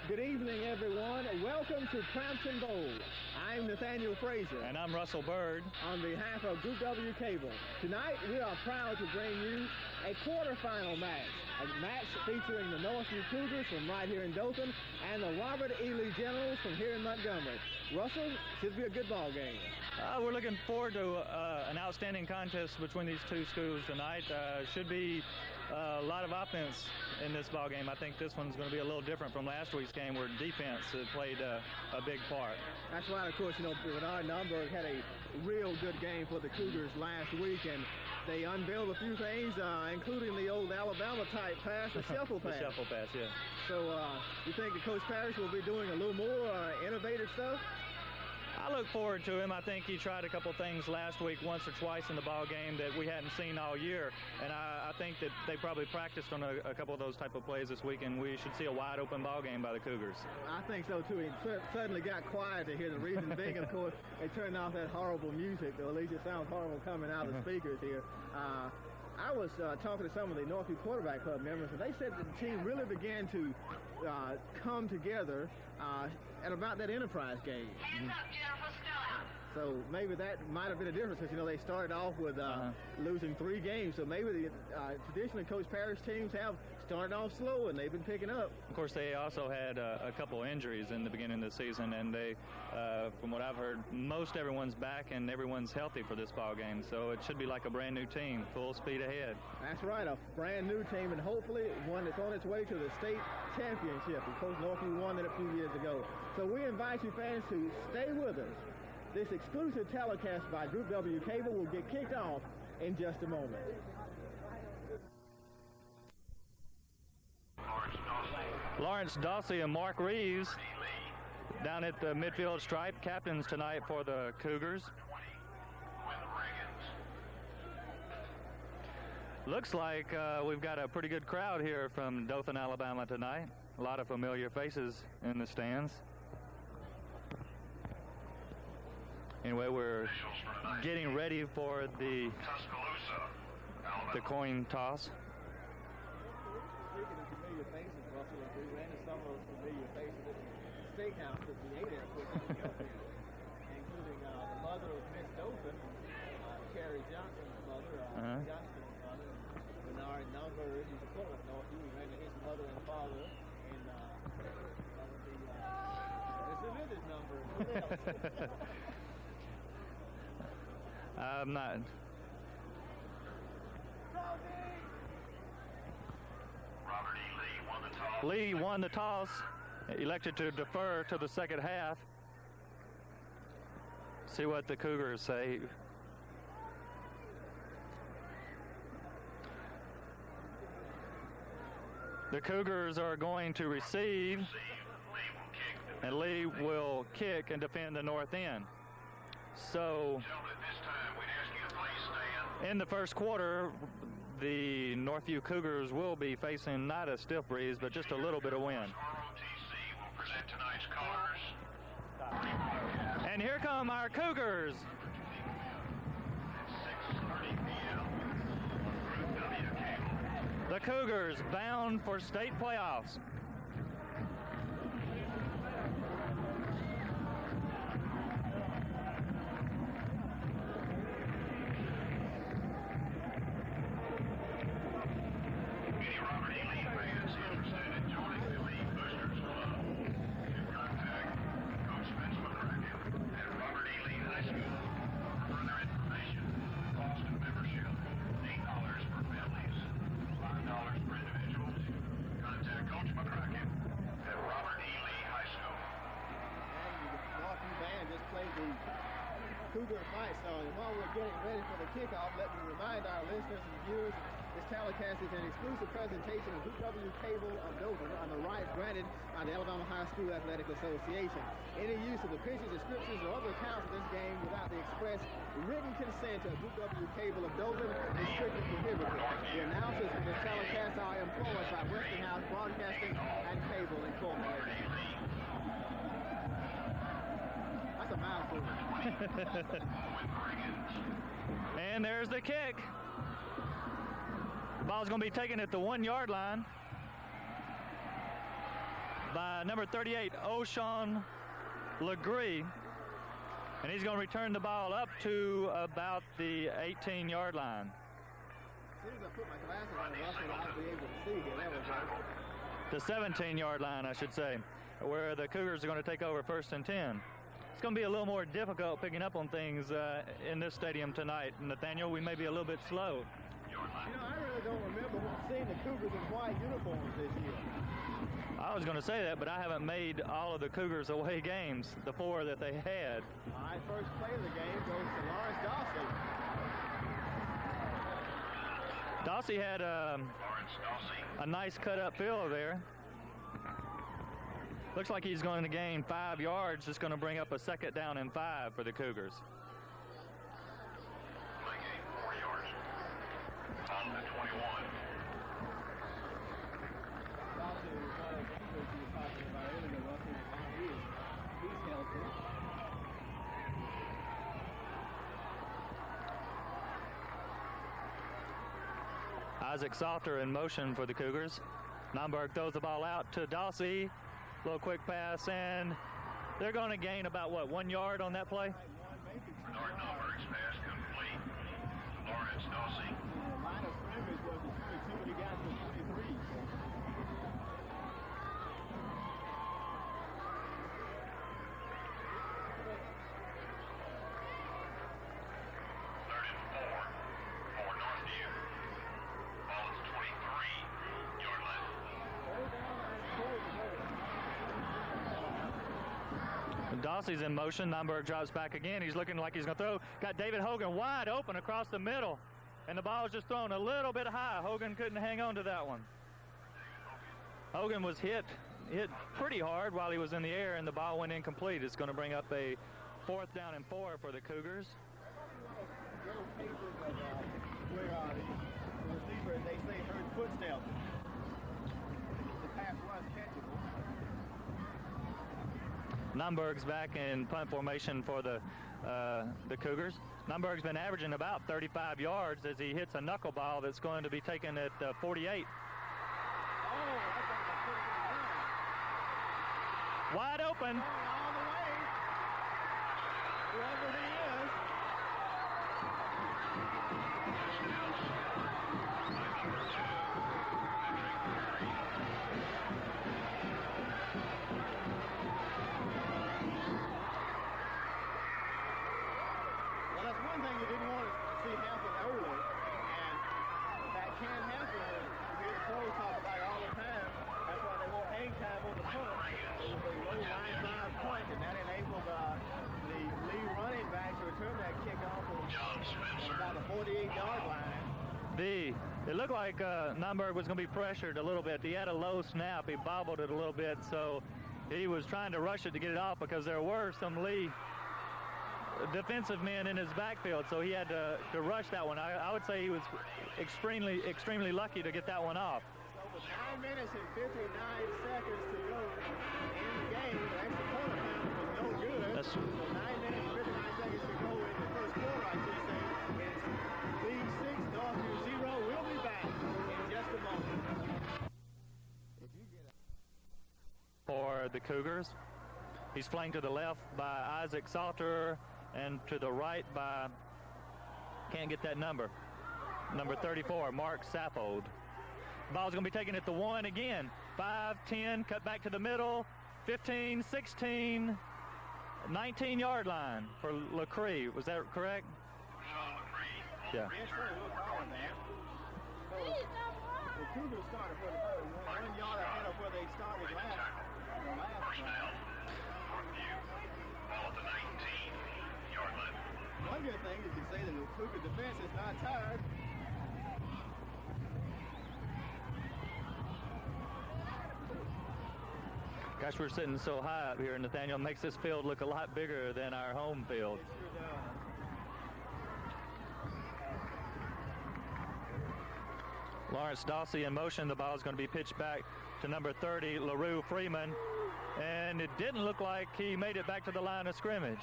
Good evening, everyone. Welcome to Cramton Bowl. I'm Nathaniel Frazier. And I'm Russell Bird. On behalf of Group W Cable. Tonight, we are proud to bring you a quarterfinal match. A match featuring the Northview Cougars from right here in Dothan and the Robert E. Lee Generals from here in Montgomery. Russell, should be a good ball game. We're looking forward to an outstanding contest between these two schools tonight. Should be a lot of offense in this ball game. I think this one's going to be a little different from last week's game where defense played a big part. That's right. Of course, you know, Bernard Numberg had a real good game for the Cougars last week, and they unveiled a few things, including the old Alabama-type pass, the shuffle pass. The shuffle pass, yeah. So you think that Coach Parrish will be doing a little more innovative stuff? I look forward to him. I think he tried a couple things last week, once or twice in the ball game that we hadn't seen all year, and I think that they probably practiced on a couple of those type of plays this week, and we should see a wide open ball game by the Cougars. I think so too. He suddenly got quiet to hear the reason being, of course, they turned off that horrible music, or at least it sounds horrible coming out of the speakers here. I was talking to some of the Northview Quarterback Club members, and they said that the team really began to come together at about that Enterprise game. Hands up, Jennifer, still out. So maybe that might have been a difference, because, you know, they started off with losing 3 games. So maybe the traditionally Coach Parrish teams have started off slow, and they've been picking up. Of course, they also had a couple injuries in the beginning of the season, and they, from what I've heard, most everyone's back and everyone's healthy for this ball game. So it should be like a brand new team, full speed ahead. That's right, a brand new team, and hopefully one that's on its way to the state championship. Of course, Northview won it a few years ago. So we invite you fans to stay with us. This exclusive telecast by Group W Cable will get kicked off in just a moment. Lawrence Dawsey and Mark Reeves down at the midfield stripe, captains tonight for the Cougars. Looks like we've got a pretty good crowd here from Dothan, Alabama tonight. A lot of familiar faces in the stands. Anyway, we're getting ready for the coin toss. Speaking of familiar faces, Russell, we ran into some of those familiar faces at the steakhouse that we ate at, including the mother of Miss Dothan, Carrie Johnson's mother, Johnson's mother, Bernard Numberg. He's a football Northview. We ran into his mother and father, and Mr. Linda's number. I'm not. Robert E. Lee won the toss. Lee won the toss, elected to defer to the second half. See what the Cougars say. The Cougars are going to receive, and Lee will kick and defend the north end. So in the first quarter, the Northview Cougars will be facing not a stiff breeze, but just a little bit of wind. And here come our Cougars. The Cougars bound for state playoffs. Cougar fight song. And while we're getting ready for the kickoff, let me remind our listeners and viewers this telecast is an exclusive presentation of Group W Cable of Dothan on the rights granted by the Alabama High School Athletic Association. Any use of the pictures, descriptions, or other accounts of this game without the express written consent of Group W Cable of Dothan is strictly prohibited. The announcers for this telecast are employed by Westinghouse Broadcasting and Cable Incorporated. That's a mouthful. And there's the kick. The ball's going to be taken at the 1-yard line. by number 38, O'Shawn Legree. And he's going to return the ball up to about the 18-yard line. As soon as I put my glasses on, Russell, I'll be able to see here. There we go. The 17-yard line, I should say, where the Cougars are going to take over 1st and 10. It's going to be a little more difficult picking up on things in this stadium tonight. Nathaniel, we may be a little bit slow. You know, I really don't remember seeing the Cougars in white uniforms this year. I was going to say that, but I haven't made all of the Cougars away games, the 4 that they had. All right, first play of the game goes to Lawrence Dawsey. Dawsey had a nice cut-up field there. Looks like he's going to gain 5 yards. It's going to bring up a 2nd down and 5 for the Cougars. Play game 4 yards. On the 21. Dawsey was one of the keepers you were talking about earlier, Russell. He's healthy. Isaac Salter in motion for the Cougars. Nomberg throws the ball out to Dawsey. Little quick pass, and they're going to gain about, what, 1 yard on that play? Bernard Nomberg's pass complete. Lawrence Dawsey. The line of scrimmage was between the 2 guys from 23. Third and 4 for Northview. Ball is 23-yard line. Dawsey's in motion. Nomberg drops back again. He's looking like he's going to throw. Got David Hogan wide open across the middle. And the ball is just thrown a little bit high. Hogan couldn't hang on to that one. Hogan was hit pretty hard while he was in the air, and the ball went incomplete. It's going to bring up a 4th down and 4 for the Cougars. Little cases of where the receiver, they say, heard footsteps. The pass was catchable. Nomberg's back in punt formation for the Cougars. Nomberg's been averaging about 35 yards as he hits a knuckleball that's going to be taken at 48. Wide open. All the way. Whoever he is. Well, that's one thing you didn't want to see happen early, and that can happen. You hear the pros talk about it all the time. That's why they won't hang time on the punt. It was a low line drive punt, and that enabled the lead running back to return that kickoff on about the 48-yard line. It looked like Nomberg was going to be pressured a little bit. He had a low snap. He bobbled it a little bit, so he was trying to rush it to get it off because there were some Lee defensive men in his backfield, so he had to rush that one. I would say he was extremely lucky to get that one off. So with 9 minutes and 59 seconds to go in the game, the extra point attempt was no good. That's So 9 minutes and 59 seconds to go in the first quarter, I should say. It's League 6, Northview 0. We'll be back in just a moment. If you get for the Cougars. He's flanked to the left by Isaac Salter and to the right by, can't get that number 34, Mark Saffold. Ball's going to be taken at the 1 again. 5, 10, cut back to the middle, 15, 16, 19-yard line for Legree. Was that correct? Yeah. Yes, sir, we'll call him that. So the Cougars started for the 1 yard ahead of where they started last Down. Northview. Ball at the 19-yard line. One good thing is you say that the Cougar defense is not tired. Gosh, we're sitting so high up here, Nathaniel. Makes this field look a lot bigger than our home field. It sure does. Lawrence Dawsey in motion. The ball is going to be pitched back to number 30, LaRue Freeman. And it didn't look like he made it back to the line of scrimmage.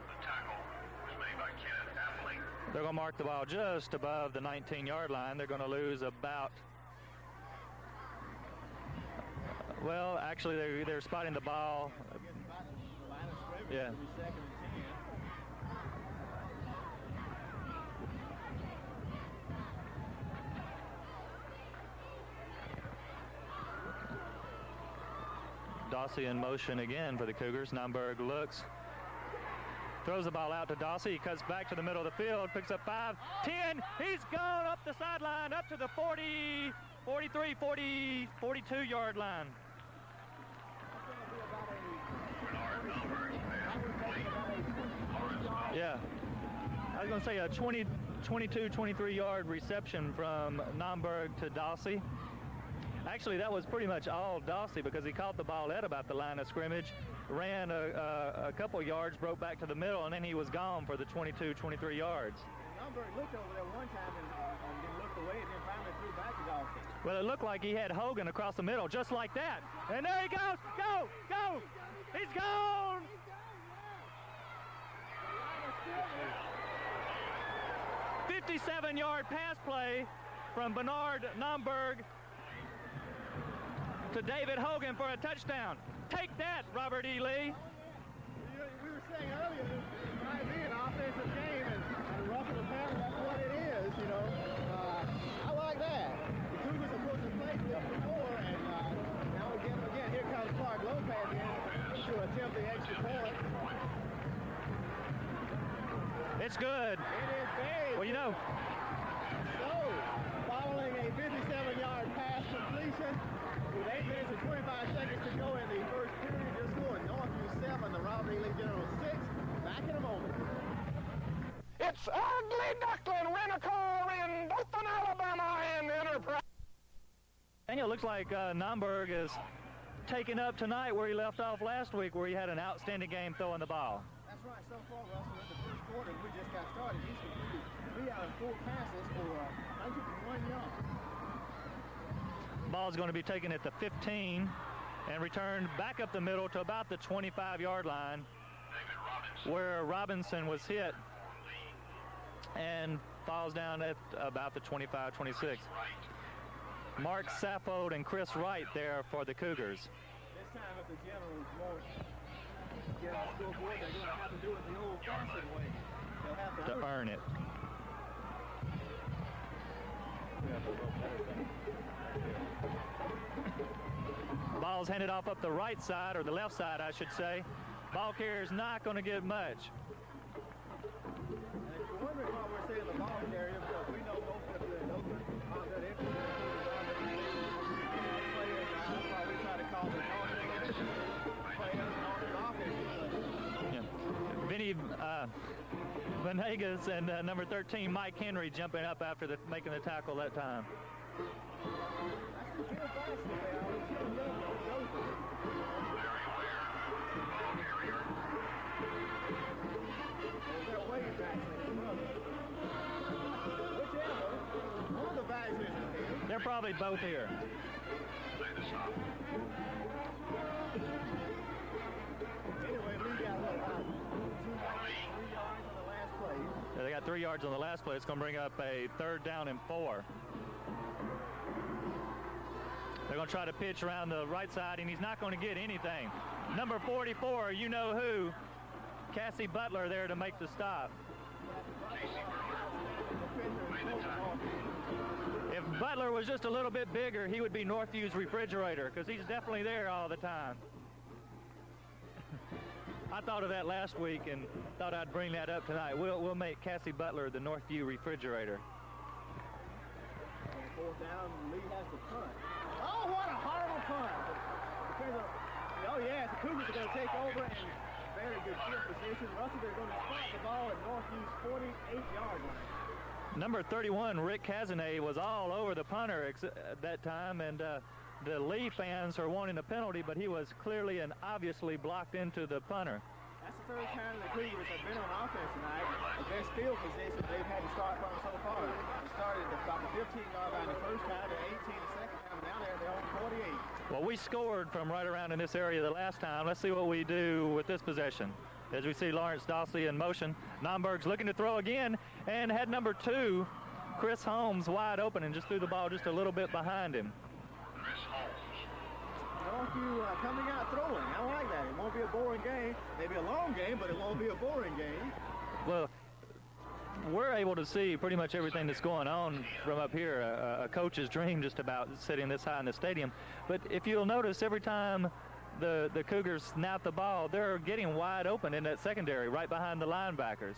The tackle was made by Kenneth Appley. They're going to mark the ball just above the 19-yard line. They're going to lose about Well, actually, they're spotting the ball. I guess about the line of scrimmage. Yeah. It'll be 2nd and 10. Dawsey in motion again for the Cougars. Naumburg looks, throws the ball out to Dawsey. He cuts back to the middle of the field, picks up 5, 10. He's gone up the sideline, up to the 40, 43, 40, 42-yard line. Yeah. I was going to say a 22, 23-yard reception from Naumburg to Dawsey. Actually, that was pretty much all Dawsey because he caught the ball at about the line of scrimmage, ran a couple yards, broke back to the middle, and then he was gone for the 22, 23 yards. Naumburg looked over there one time and then looked away and then finally threw back to Dawsey. Well, it looked like he had Hogan across the middle, just like that. And there he goes. Go, go. He's gone. 57-yard pass play from Bernard Naumburg to David Hogan for a touchdown. Take that, Robert E. Lee. We were saying earlier, this might be an offensive game, and roughing the pass, that's what it is, you know. I like that. The Cougars, of course, have played this before, and now again, here comes Clark Lopez in to attempt the extra point. It's good. It is big. Well, you know. So, following a 57-yard pass completion, with 8 minutes and 25 seconds to go in the first period, your score, Northview 7, the Robert E. Lee General 6. Back in a moment. It's Ugly Duckling Rent-A-Car in Dothan, Alabama, and Enterprise. Daniel, looks like Naumburg is taking up tonight where he left off last week, where he had an outstanding game throwing the ball. That's right. So far, Russell, in the first quarter, we just got started. He's completed 3 out of 4 passes for 101 yards. Ball's going to be taken at the 15 and returned back up the middle to about the 25-yard line where Robinson was hit and falls down at about the 25, 26. Mark Saffold and Chris Wright there for the Cougars. This time, if the Generals won't get on the scoreboard, they're going to have to do it the old-fashioned way. They'll have to earn it. Ball's handed off up the right side, or the left side, I should say. Ball carrier's not going to get much. And if you're wondering why we're saying the ball carrier, because we know both of the players, that's why we try to call the offense. Yeah. Vinny Venegas and number 13, Mike Henry, jumping up after making the tackle that time. They're probably both here. Anyway, we got 3 yards on the last play. Yeah, they got 3 yards on the last play. It's going to bring up a 3rd down and 4. They're going to try to pitch around the right side, and he's not going to get anything. Number 44, you know who, Cassie Butler there to make the stop. If Butler was just a little bit bigger, he would be Northview's refrigerator, because he's definitely there all the time. I thought of that last week and thought I'd bring that up tonight. We'll make Cassie Butler the Northview refrigerator. 4th down, Lee has the punt. Oh, what a horrible punt. Oh, yeah, the Cougars are going to take over and very good field position. Russell, they're going to spot the ball at Northview's 48-yard line. Number 31, Rick Cazanet, was all over the punter at that time, and the Lee fans are wanting a penalty, but he was clearly and obviously blocked into the punter. That's the 3rd time the Cougars have been on offense tonight. The best field position they've had to start from so far. They started at about the 15-yard line the first time, the 18 the second time, and now they're on 48. Well, we scored from right around in this area the last time. Let's see what we do with this possession. As we see Lawrence Dawsey in motion, Naumburg's looking to throw again, and had number 2, Chris Holmes, wide open and just threw the ball just a little bit behind him. Northview be a boring game. Maybe a long game, but it won't be a boring game. Well, we're able to see pretty much everything that's going on from up here. A coach's dream just about sitting this high in the stadium. But if you'll notice, every time the Cougars snap the ball, they're getting wide open in that secondary right behind the linebackers.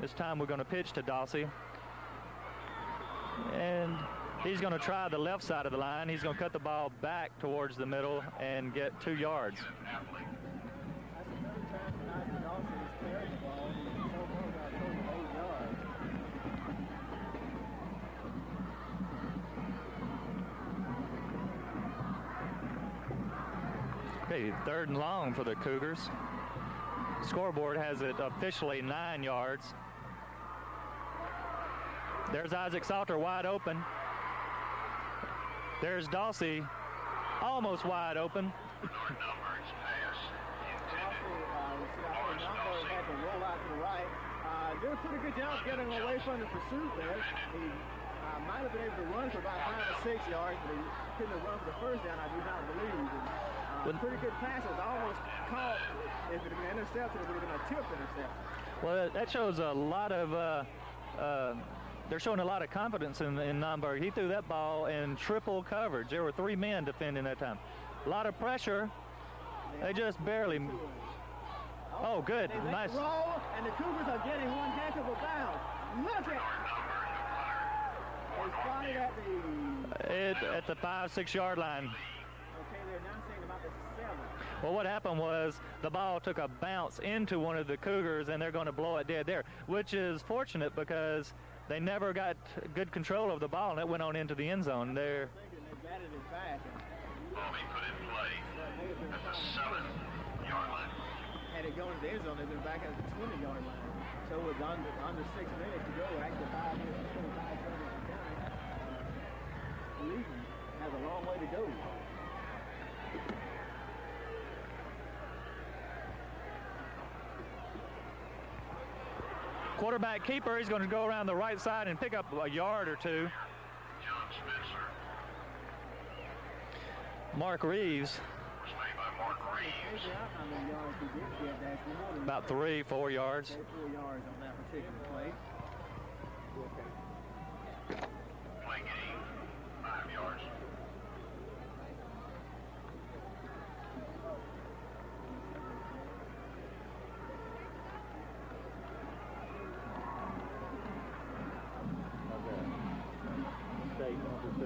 This time we're going to pitch to Dawsey. And he's going to try the left side of the line. He's going to cut the ball back towards the middle and get 2 yards. That's the third time tonight that Dawson has carried the ball. He's so far got a total of 8 yards. Okay, 3rd and long for the Cougars. Scoreboard has it officially 9 yards. There's Isaac Salter wide open. There's Dawsey almost wide open. Had to roll out to the right. Did a pretty good job getting away from the pursuit there. He might have been able to run for about 5 or 6 yards, but he couldn't have run for the first down, I do not believe. Pretty good passes, almost caught. If it had been intercepted, it would have been a tipped interception. Well, that shows a lot of they're showing a lot of confidence in Naumburg. He threw that ball in triple coverage. There were 3 men defending that time. A lot of pressure. They just barely. Oh, good. They Nice. Roll, and the Cougars are getting one heck of a bounce. Look at they spotted At the 5-6 yard line. Okay, they're now saying about the 7. Well, what happened was the ball took a bounce into one of the Cougars, and they're going to blow it dead there, which is fortunate because they never got good control of the ball, and it went on into the end zone. They're thinking they batted it back. Ball being put in play at the 7-yard line. Had it going to the end zone, they've been back at the 20-yard line. So with under 6 minutes to go, actually 5 minutes and 25 seconds to count. Legion has a long way to go. quarterback keeper. He's going to go around the right side and pick up a yard or 2. John Spencer. Mark Reeves. Was made by Mark Reeves. About 3-4 yards. 4 yards on that particular play. Play gain, 5 yards. State number 2.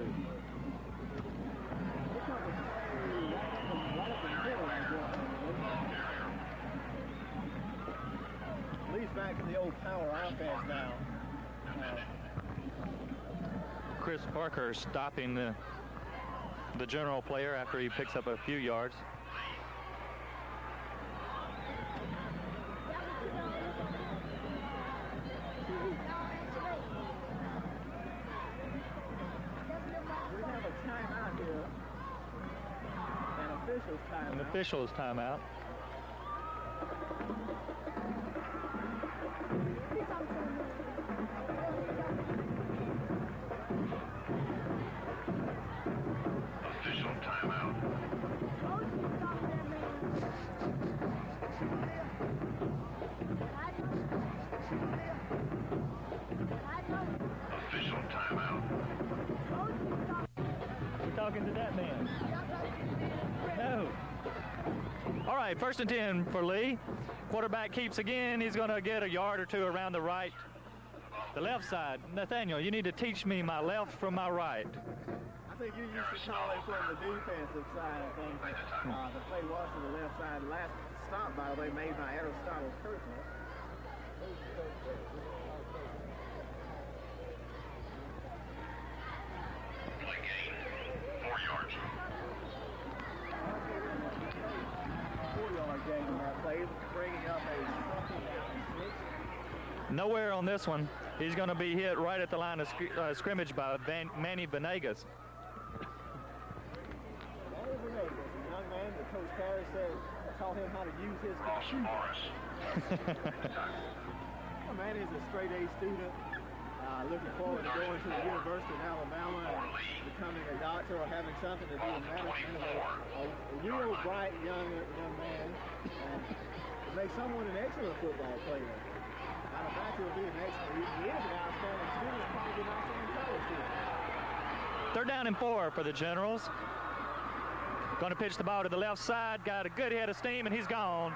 Leads back to the old power offense now. Chris Parker stopping the general player after he picks up a few yards. We have a timeout here. An official's timeout. Official timeout. Official timeout. We're talking to that man. No. All right, 1st and 10 for Lee. Quarterback keeps again. He's going to get a yard or 2 around the right, the left side. Nathaniel, you need to teach me my left from my right. I think you used to call it from the defensive side, I think. The play was to the left side. Last stop, by the way, made by Aristotle Kirchner. Play gain, 4 yards. 4-yard gain on that play, bringing up a 2nd. Nowhere on this one. He's going to be hit right at the line of scrimmage by Manny Venegas. Manny Venegas, a young man that Coach Parrish said taught him how to use his computer. Morris. Manny is a straight A student. Looking forward to going to the University of Alabama and becoming a doctor or having something to do with medicine. A real bright young man. And it makes someone an excellent football player. Not a fact he'll be an excellent. He is an outstanding student, probably not in college student. Third down and 4 for the Generals. Going to pitch the ball to the left side. Got a good head of steam, and he's gone.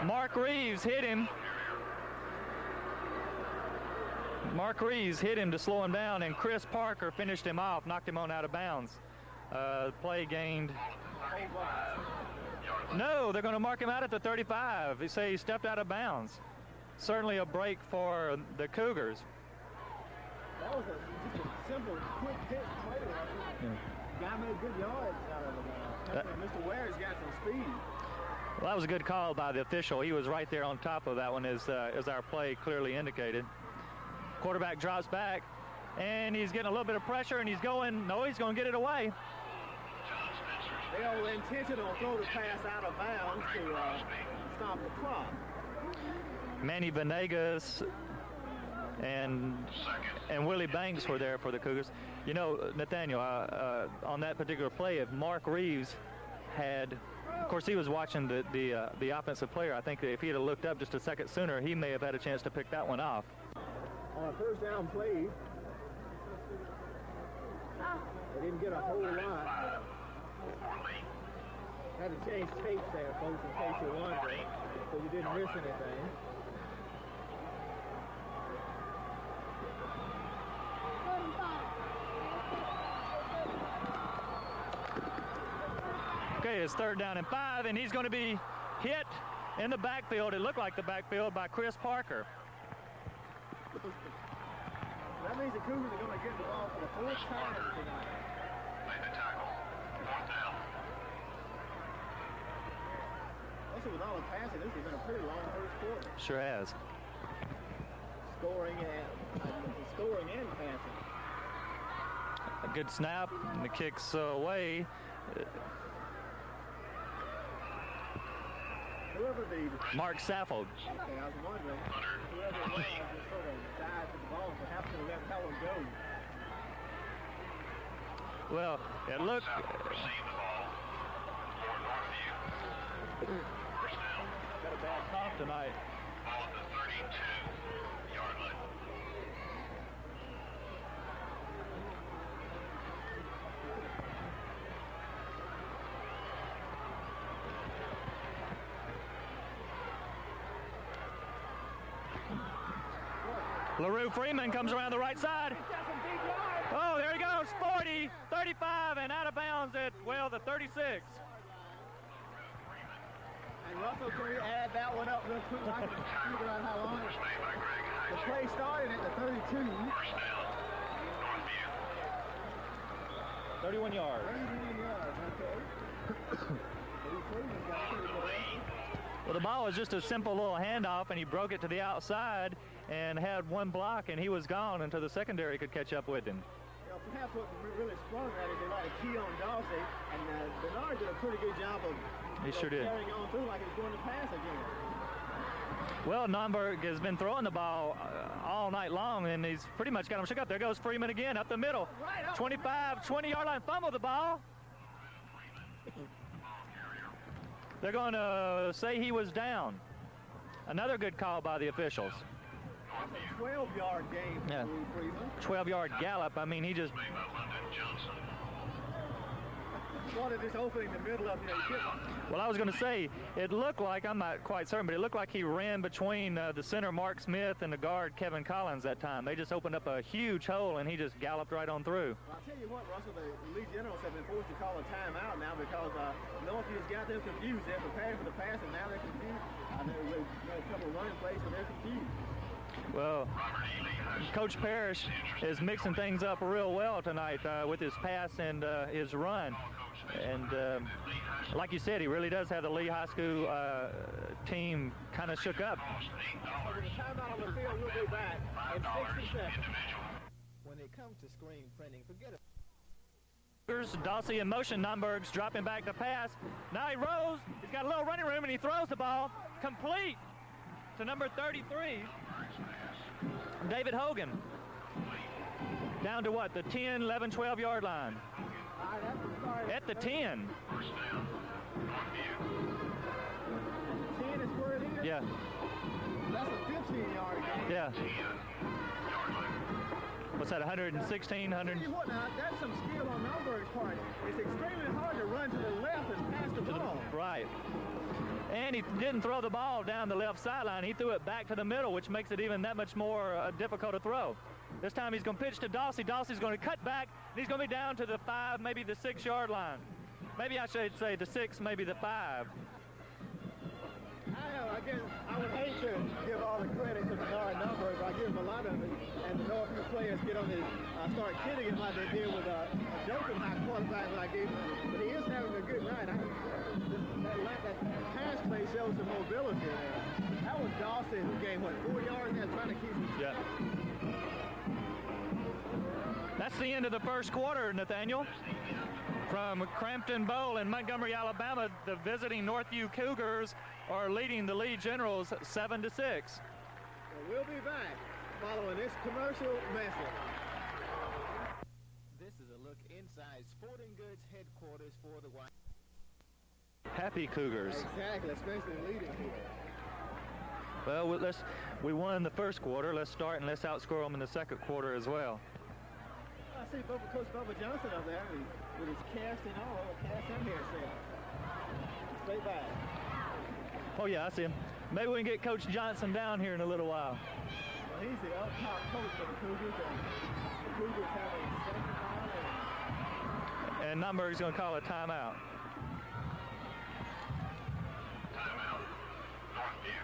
Mark Reeves hit him. Mark Reeves hit him to slow him down, and Chris Parker finished him off, knocked him on out of bounds. Play gained. No, they're going to mark him out at the 35. They say he stepped out of bounds. Certainly a break for the Cougars. That was just a simple, quick hit play. Guy made good yards out of it. Mr. Ware's got some speed. Well, that was a good call by the official. He was right there on top of that one as our play clearly indicated. Quarterback drops back, and he's getting a little bit of pressure, and he's going to get it away. They are intentional throw the pass out of bounds to stop the clock. Manny Venegas and Willie Banks were there for the Cougars. You know, Nathaniel, on that particular play, if Mark Reeves had, of course, he was watching the offensive player. I think if he had looked up just a second sooner, he may have had a chance to pick that one off. On a first down play, they didn't get a whole lot. Had to change tapes there, folks, in case you're wondering, so you didn't miss anything. Okay, it's third down and 5, and he's going to be hit in the backfield. It looked like the backfield by Chris Parker. That means the Cougars are going to get the ball for the fourth time tonight. Made the tackle. Fourth down. Also, with all the passing, this has been a pretty long first quarter. Sure has. Scoring and passing. A good snap, and the kick's away. Whoever the... Mark Saffold. Okay, I was wondering. Whoever it was just sort of died to the ball and perhaps to let Helen go. Well, it looked... Received the ball for Northview. First down. Got a bad cough tonight. Ball at the 32-yard line. LaRue Freeman comes around the right side. Oh, there he goes, 40, 35, and out of bounds at, well, the 36. And Russell, can we add that one up real quick? I can figure out how long First made by Greg the play started at the 32. First down. Northview. 31 yards. 31 yards, okay. Freeman's got a pretty good aim. Well, the ball was just a simple little handoff, and he broke it to the outside and had one block, and he was gone until the secondary could catch up with him. You know, perhaps what really sprung that is they like a key on Dawsey, and Bernard did a pretty good job of Sure did. carrying on through like he was going to pass again. Well, Nomberg has been throwing the ball all night long, and he's pretty much got him shook up. There goes Freeman again up the middle. Right up. 25, 20-yard line, fumble the ball. They're going to say he was down. Another good call by the officials. That's a 12-yard game for Yeah. Freeman. 12-yard gallop. I mean, he just... Made by London Johnson. Wanted this opening in the middle of Well, I was going to say, it looked like, I'm not quite certain, but it looked like he ran between the center, Mark Smith, and the guard, Kevin Collins, that time. They just opened up a huge hole, and he just galloped right on through. Well, I'll tell you what, Russell, the league generals have been forced to call a timeout now because Northview's got them confused. They're preparing for the pass, and now they're confused. They've got a couple of running plays, so they're confused. Well, Coach Parrish is mixing things up real well tonight with his pass and his run. And like you said, he really does have the Lee High School team kind of shook up. So with the timeout on the field, we'll be back in 60 seconds. When it comes to screen printing, forget it. Dawsey in motion. Nomberg's dropping back to pass. Now he rolls. He's got a little running room, and he throws the ball complete to number 33, David Hogan. Down to what? The 10, 11, 12 yard line. All right, that's the start. At the 10. First down, Northview. 10 is where it is? Yeah. That's a 15-yard gain. Yeah. 10-yard line. What's that, 116, 100? Tell you what, now, that's some skill on Melberg's part. It's extremely hard to run to the left and pass the ball. Right. And he didn't throw the ball down the left sideline. He threw it back to the middle, which makes it even that much more difficult to throw. This time he's going to pitch to Dawsey. Dawsey's going to cut back, and he's going to be down to the 5, maybe the 6 yard line. Maybe I should say the 6, maybe the 5. I would hate to give all the credit to Bernard Numberg. I give him a lot of it. And the Northview players get on his, start kidding him like they did with a Joker high quarterback like he. But he is having a good night. That pass play shows some mobility there. That was Dawson who gained, what, 4 yards there trying to keep him. Yeah. That's the end of the first quarter, Nathaniel. From Cramton Bowl in Montgomery, Alabama, the visiting Northview Cougars are leading the Lee Generals 7-6. We'll be back following this commercial message. This is a look inside Sporting Goods headquarters for the White. Happy Cougars. Exactly, especially leading here. Well, we won the first quarter. Let's start and let's outscore them in the second quarter as well. I see Coach Bubba Johnson up there with his cast and all, cast and hairset. Straight back. Oh yeah, I see him. Maybe we can get Coach Johnson down here in a little while. Well, he's the up-top coach for the Cougars, and the Cougars have a second down. And Numberg's going to call a timeout. Timeout, Northview.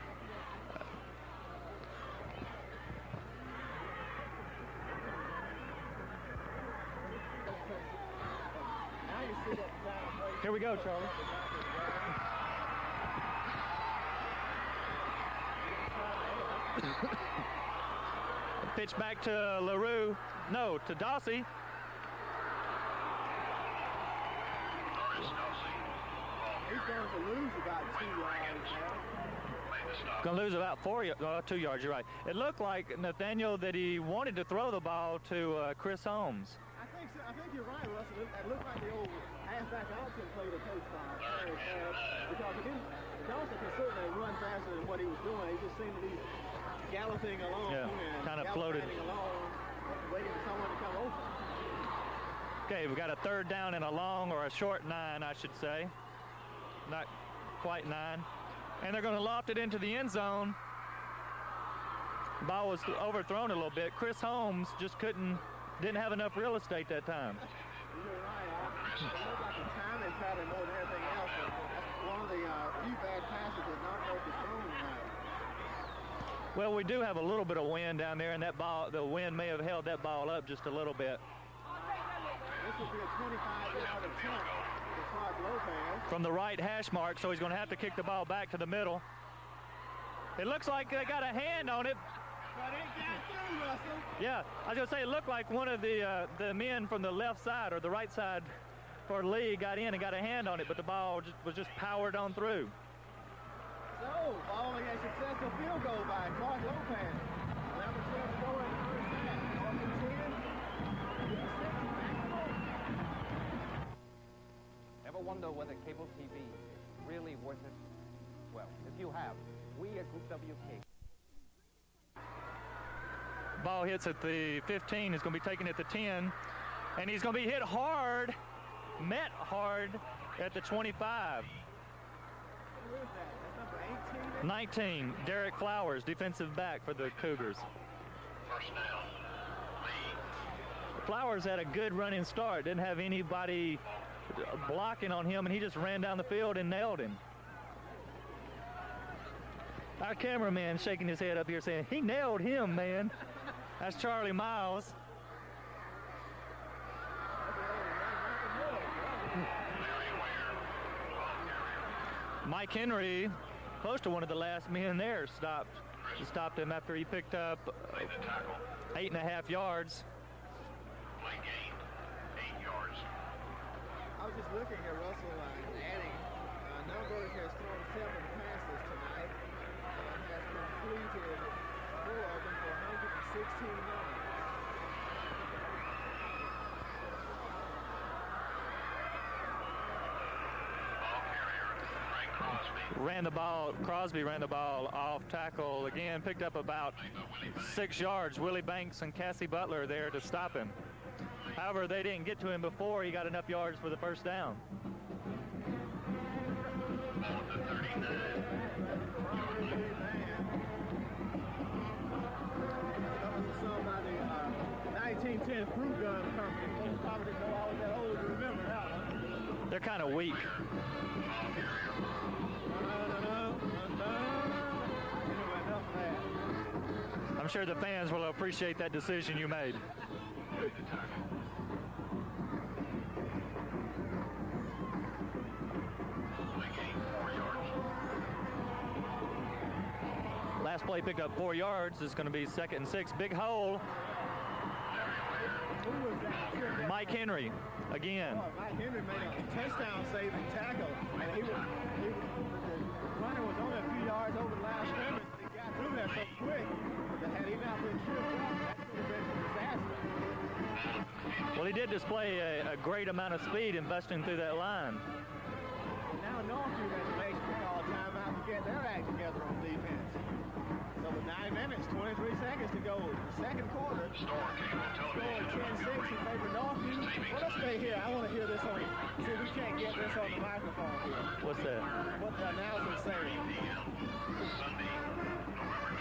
Now you see that sound. Here we go, Charlie. Pitch back to LaRue. No, to Dawsey. He's going to lose about 2 yards now. Going to lose about 2 yards, you're right. It looked like, Nathaniel, that he wanted to throw the ball to Chris Holmes. I think so. I think you're right, Russell. It looked like the old halfback option play to Coach because Johnson can certainly run faster than what he was doing. He just seemed to be galloping along. Yeah, kind of floated. Along, waiting for someone to come over. Okay, we've got a third down and a long, or a short 9, I should say. Not quite 9. And they're going to loft it into the end zone. Ball was overthrown a little bit. Chris Holmes just didn't have enough real estate that time. You're right. It looked like a timing pattern more than anything else. That's one of the few bad passes that Northview is thrown tonight. Well, we do have a little bit of wind down there, and the wind may have held that ball up just a little bit. This will be a 25-yard attempt to Clark Lopez. From the right hash mark, so he's going to have to kick the ball back to the middle. It looks like they got a hand on it. But it got through, Russell. Yeah, I was going to say, it looked like one of the men from the left side or the right side for Lee got in and got a hand on it, but the ball was just powered on through. So, following a successful field goal by Clark Lopez. Number 12 scoring in the first half. Off the 10. Ever wonder whether cable TV is really worth it? Well, if you have, we at Group WK. Ball hits at the 15, is going to be taken at the 10, and he's going to be hit hard, met hard at the 25. Who is that? That's number 18? 19, Derek Flowers, defensive back for the Cougars. First down, Lee. Flowers had a good running start, didn't have anybody blocking on him, and he just ran down the field and nailed him. Our cameraman shaking his head up here saying, he nailed him, man. That's Charlie Miles. Mike Henry, close to one of the last men there, stopped him after he picked up 8.5 yards. Play gained 8 yards. I was just looking at Russell adding. Numberg has thrown 7 passes tonight and has completed 4 of them for 116 yards. Crosby ran the ball off tackle again, picked up about 6 yards. Willie Banks and Cassie Butler there to stop him. However, they didn't get to him before he got enough yards for the first down. Somebody, 1910 fruit gun company. Folks probably didn't know I was that old to remember that one. They're kind of weak. I'm sure the fans will appreciate that decision you made. Last play picked up 4 yards. It's going to be 2nd and 6. Big hole. Mike Henry again. Mike Henry made a touchdown saving tackle, and the runner was only a few yards over the last scrimmage. He got through there so quick that had he not been tripped up, that could have been a disaster. Well, he did display a great amount of speed in busting through that line. Now Northview has to call a timeout to get their act together on defense. So with 9 minutes, 23 seconds to go, second quarter, score 10-6 in favor of Northview. Well, let's stay here. I want to hear this on. See, we can't get this on the microphone here. What's that? What the announcer's saying. Sunday, November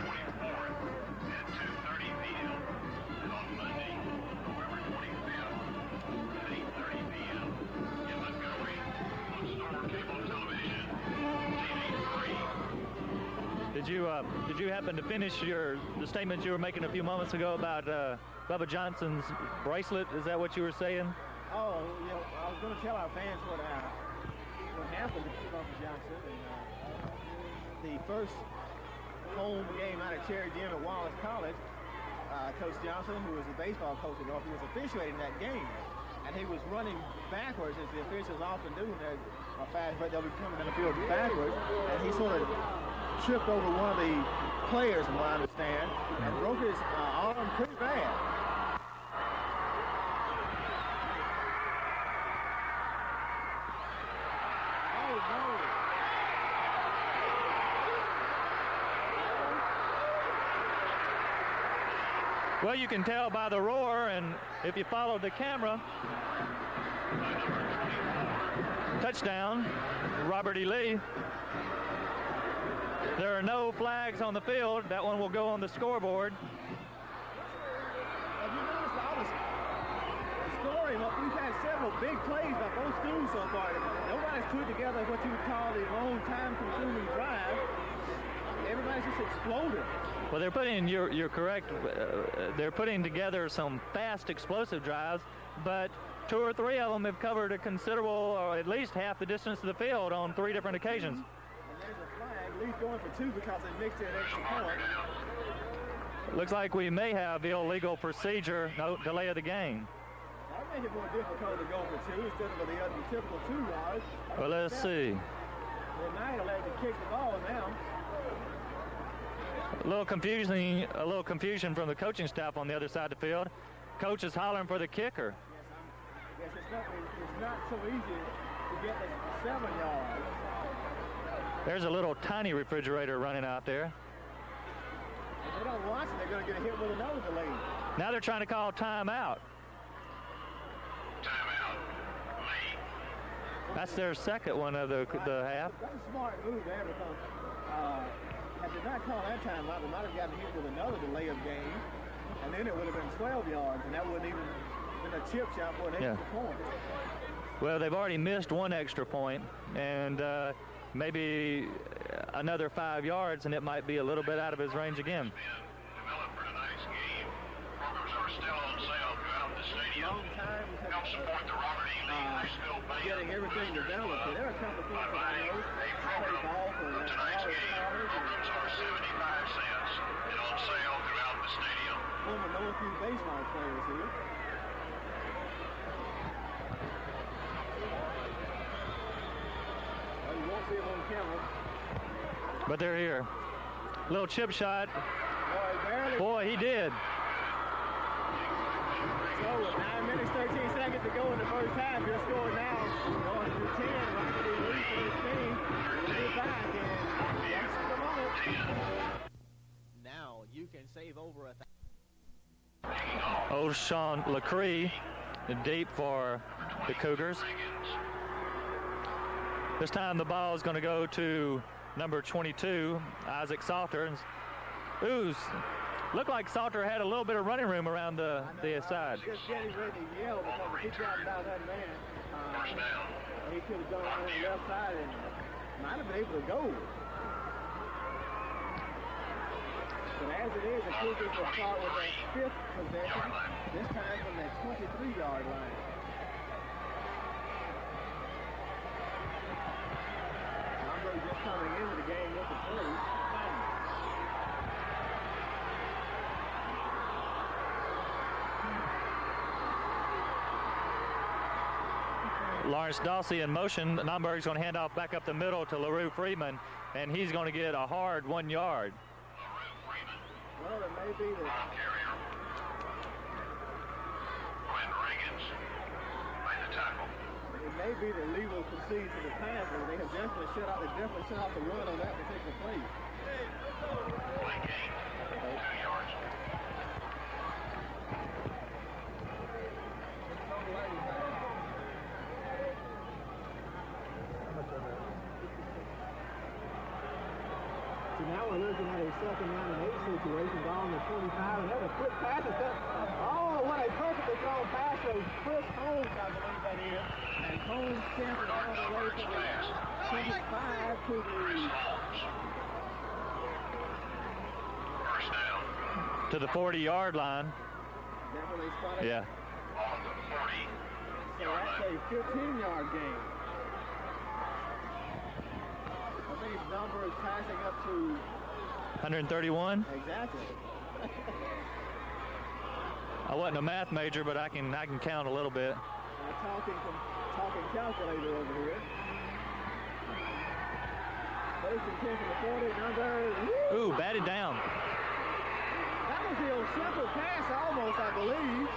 24th at 2:30 p.m. and on Monday, November 25th at 8:30 p.m. in Montgomery on Star Cable Television, TV3. Did you happen to finish the statement you were making a few moments ago about Bubba Johnson's bracelet? Is that what you were saying? Oh, you know, I was going to tell our fans what happened to Bubba Johnson. And, the first home game out of Cherry Gym at Wallace College, Coach Johnson, who was the baseball coach at Northview, was officiating that game. And he was running backwards, as the officials often do when they're fast break. They'll be coming in the field backwards. And he sort of tripped over one of the players, from what I understand, and broke his arm pretty bad. Oh, no. Well, you can tell by the roar, and if you follow the camera, touchdown, Robert E. Lee. There are no flags on the field. That one will go on the scoreboard. Have you noticed I was scoring? We've had several big plays by both schools so far. Nobody's put together what you would call the long time-consuming drive. Everybody's just exploded. Well, they're putting, you're correct, they're putting together some fast, explosive drives, but 2 or 3 of them have covered a considerable, or at least half the distance of the field on 3 different occasions. And there's a flag. Lee's going for 2 because they mixed in an extra point. Looks like we may have illegal procedure, no delay of the game. That make it more difficult to go for 2 instead of the typical 2 yards. Well, let's see. They might have let to kick the ball now. A little confusion from the coaching staff on the other side of the field. Coach is hollering for the kicker. Yes, it's not so easy to get the 7 yards. There's a little tiny refrigerator running out there. If they don't watch it, they're going to get hit with another delay. Now they're trying to call timeout. Timeout. Lee. That's their second one of the half. That's a smart move there because had they not called that timeout, they might have gotten hit with another delay of game, and then it would have been 12 yards, and that wouldn't even been a chip shot for an extra point. Well, they've already missed 1 extra point, and maybe another 5 yards, and it might be a little bit out of his range again. Developed for tonight's game. Programs are still on sale throughout the stadium. Long time Help support the Robert E. Lee High School Band. getting everything developed. So there are a couple of people I know play ball for Tonight's game. Programs are 75 cents and on sale throughout the stadium. former Northview baseball players here. Well, you won't see them on camera. But they're here. Little chip shot. Boy, he did. So go with 9 minutes, 13 seconds to go in the first half. Your score now going to 10. Right to the lead for this team. We'll be back in just a moment. Now you can save over $1,000. Old Sean LaCree deep for the Cougars. This time the ball is going to go to number 22, Isaac Salter. Ooh, looked like Salter had a little bit of running room around the side. Just getting ready to yell because he got down that man. He could have gone on the left side and might have been able to go. But as it is, the Cougars will start with their 5th possession, this time from their 23-yard line. Montgomery just coming into the game with the play. Lawrence Dawsey in motion. Nomberg's going to hand off back up the middle to LaRue Freeman, and he's going to get a hard 1 yard. Well, it may be that Lee will concede to the pass, but they have definitely shut out the run on that particular play. Play game, 2 yards. So now we're looking at a 2nd down and 8 situation. Ball on the 25. Another quick pass. Oh, what a perfectly thrown pass from Chris Holmes, I believe that is. And Holmes sends it all the way to the 25 to the... First down. To the 40-yard line. That's where they spotted. Yeah. On the 40. So that's a 15-yard gain. I think his number is passing up to... 131. Exactly. I wasn't a math major, but I can count a little bit. Talking calculator over here. First and 10 from the 40, number... Ooh, batted down. That was the old simple pass almost, I believe.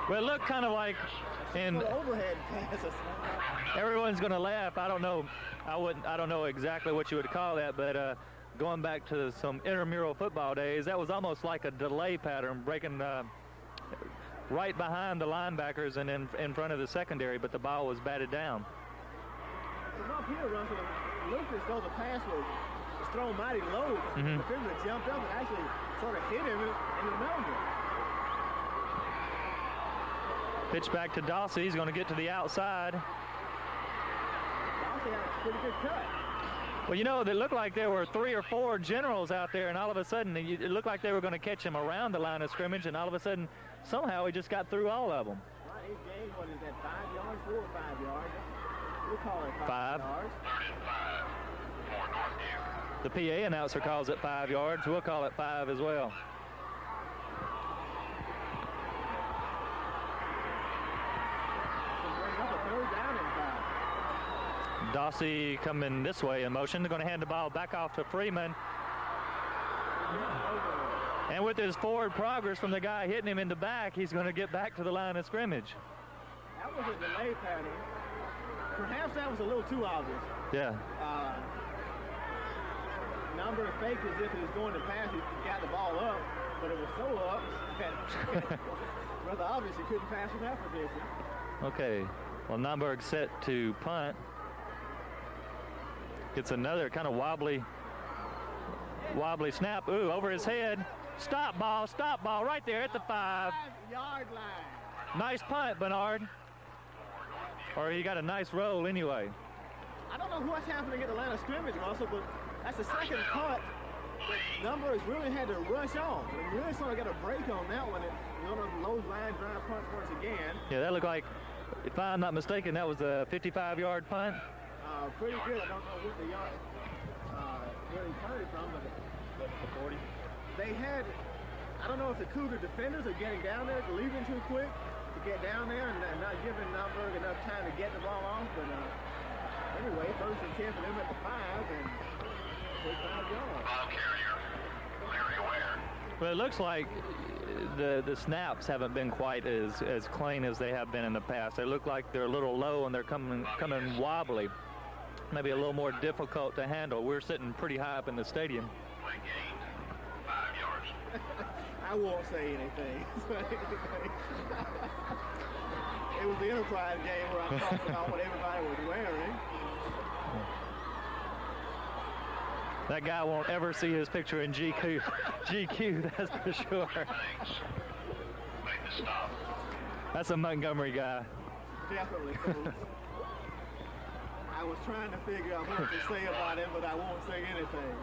Well, it looked kind of like... And overhead pass. everyone's going to laugh. I don't know. I don't know exactly what you would call that, but going back to some intramural football days, that was almost like a delay pattern, breaking right behind the linebackers and in front of the secondary, but the ball was batted down. From up here, Russell, it looked as though the pass was thrown mighty low. The defender jumped up and actually sort of hit him in the middle. Pitch back to Dawsey. He's going to get to the outside. Dawsey had a pretty good cut. Well, you know, it looked like there were 3 or 4 generals out there, and all of a sudden, it looked like they were going to catch him around the line of scrimmage, and all of a sudden, somehow he just got through all of them. Right, he gained, what is that, 5 yards, 4 or 5 yards? We'll call it 5 yards. 3rd and 5 for Northview. The PA announcer calls it 5 yards. We'll call it 5 as well. Dawsey coming this way in motion. They're going to hand the ball back off to Freeman. And with his forward progress from the guy hitting him in the back, he's going to get back to the line of scrimmage. That was a delay pattern. Perhaps that was a little too obvious. Yeah. Number faked as if he was going to pass. He got the ball up, but it was so up that rather obvious he couldn't pass from that position. Okay. Well, Nomberg set to punt. Gets another kind of wobbly snap. Ooh, over his head. Stop ball right there at the 5-yard line. Nice punt, Bernard. Or he got a nice roll anyway. I don't know what's happening at the line of scrimmage, Russell, but that's the second punt. Numbers really had to rush on. They really sort of got a break on that one. One of the low line drive punts once again. Yeah, that looked like, if I'm not mistaken, that was a 55-yard punt. Pretty good. I don't know what the yard where he punted from, but the 40. They had, I don't know if the Cougar defenders are getting down there, leaving too quick to get down there and not giving Nomberg enough time to get the ball off. But anyway, 1st and 10 for them at the 5, and take 5 yards. Ball carrier, Larry Ware. Well, it looks like the snaps haven't been quite as clean as they have been in the past. They look like they're a little low and they're coming wobbly. Maybe a little more difficult to handle. We're sitting pretty high up in the stadium. Play gained 5 yards. I won't say anything. It was the Enterprise game where I talked about what everybody was wearing. That guy won't ever see his picture in GQ. GQ, that's for sure. Thanks. Make the stop. That's a Montgomery guy. Definitely, Coach. I was trying to figure out what to say about him, but I won't say anything.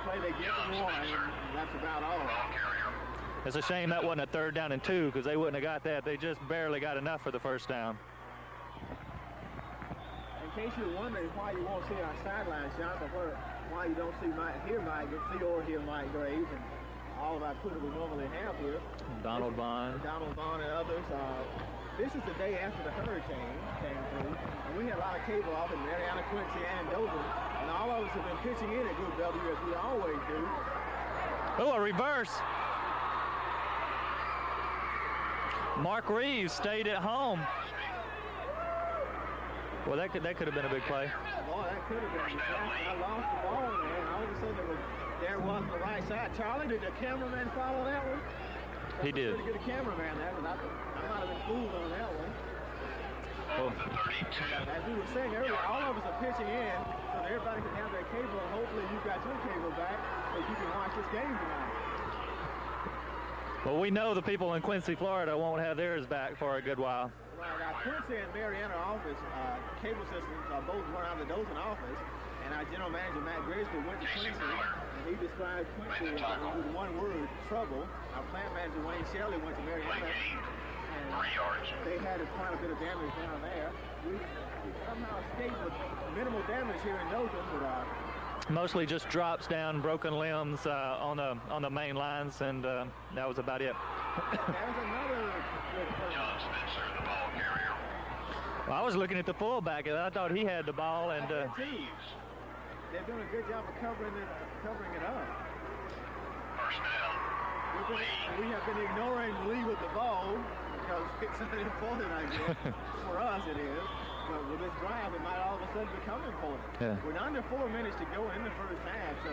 Play, they get one, and that's about all. It's a shame that wasn't a 3rd down and 2 because they wouldn't have got that. They just barely got enough for the 1st down. In case you're wondering why you won't see our sideline shots or why you don't see hear Mike Graves and all of our crew that we normally have here. Donald Vaughn and others. This is the day after the hurricane came through, and we had a lot of cable off in Mariana, Quincy, and Dover, and all of us have been pitching in at Group W as we always do. Oh, a reverse. Mark Reeves stayed at home. Well, that could have been a big play. Boy, that could have been. I lost the ball, man. All of a sudden, there was the right side. Charlie, did the cameraman follow that one? He did. Pretty good cameraman there, but I might have been fooled on that one. Oh. As we were saying earlier, all of us are pitching in so that everybody can have their cable, and hopefully you've got your cable back so you can watch this game tonight. Well, we know the people in Quincy, Florida won't have theirs back for a good while. Right, our Quincy and Mariana office cable systems are both run out of the Dothan office, and our general manager, Matt Grisby, went to Quincy, and he described Quincy with one word, trouble. Our plant manager, Wayne Shelley, went to Mariana, and they had quite a bit of damage down there. We somehow escaped with minimal damage here in Dothan, but mostly just drops down, broken limbs on the main lines, and that was about it. There's another John Spencer, the ball carrier. Well, I was looking at the fullback, and I thought he had the ball, and they're doing a good job of covering it up. First down. We have been ignoring the lead with the ball because it's not important, I guess. For us, it is. But with this drive, it might all of a sudden become important. Yeah. We're under 4 minutes to go in the first half, so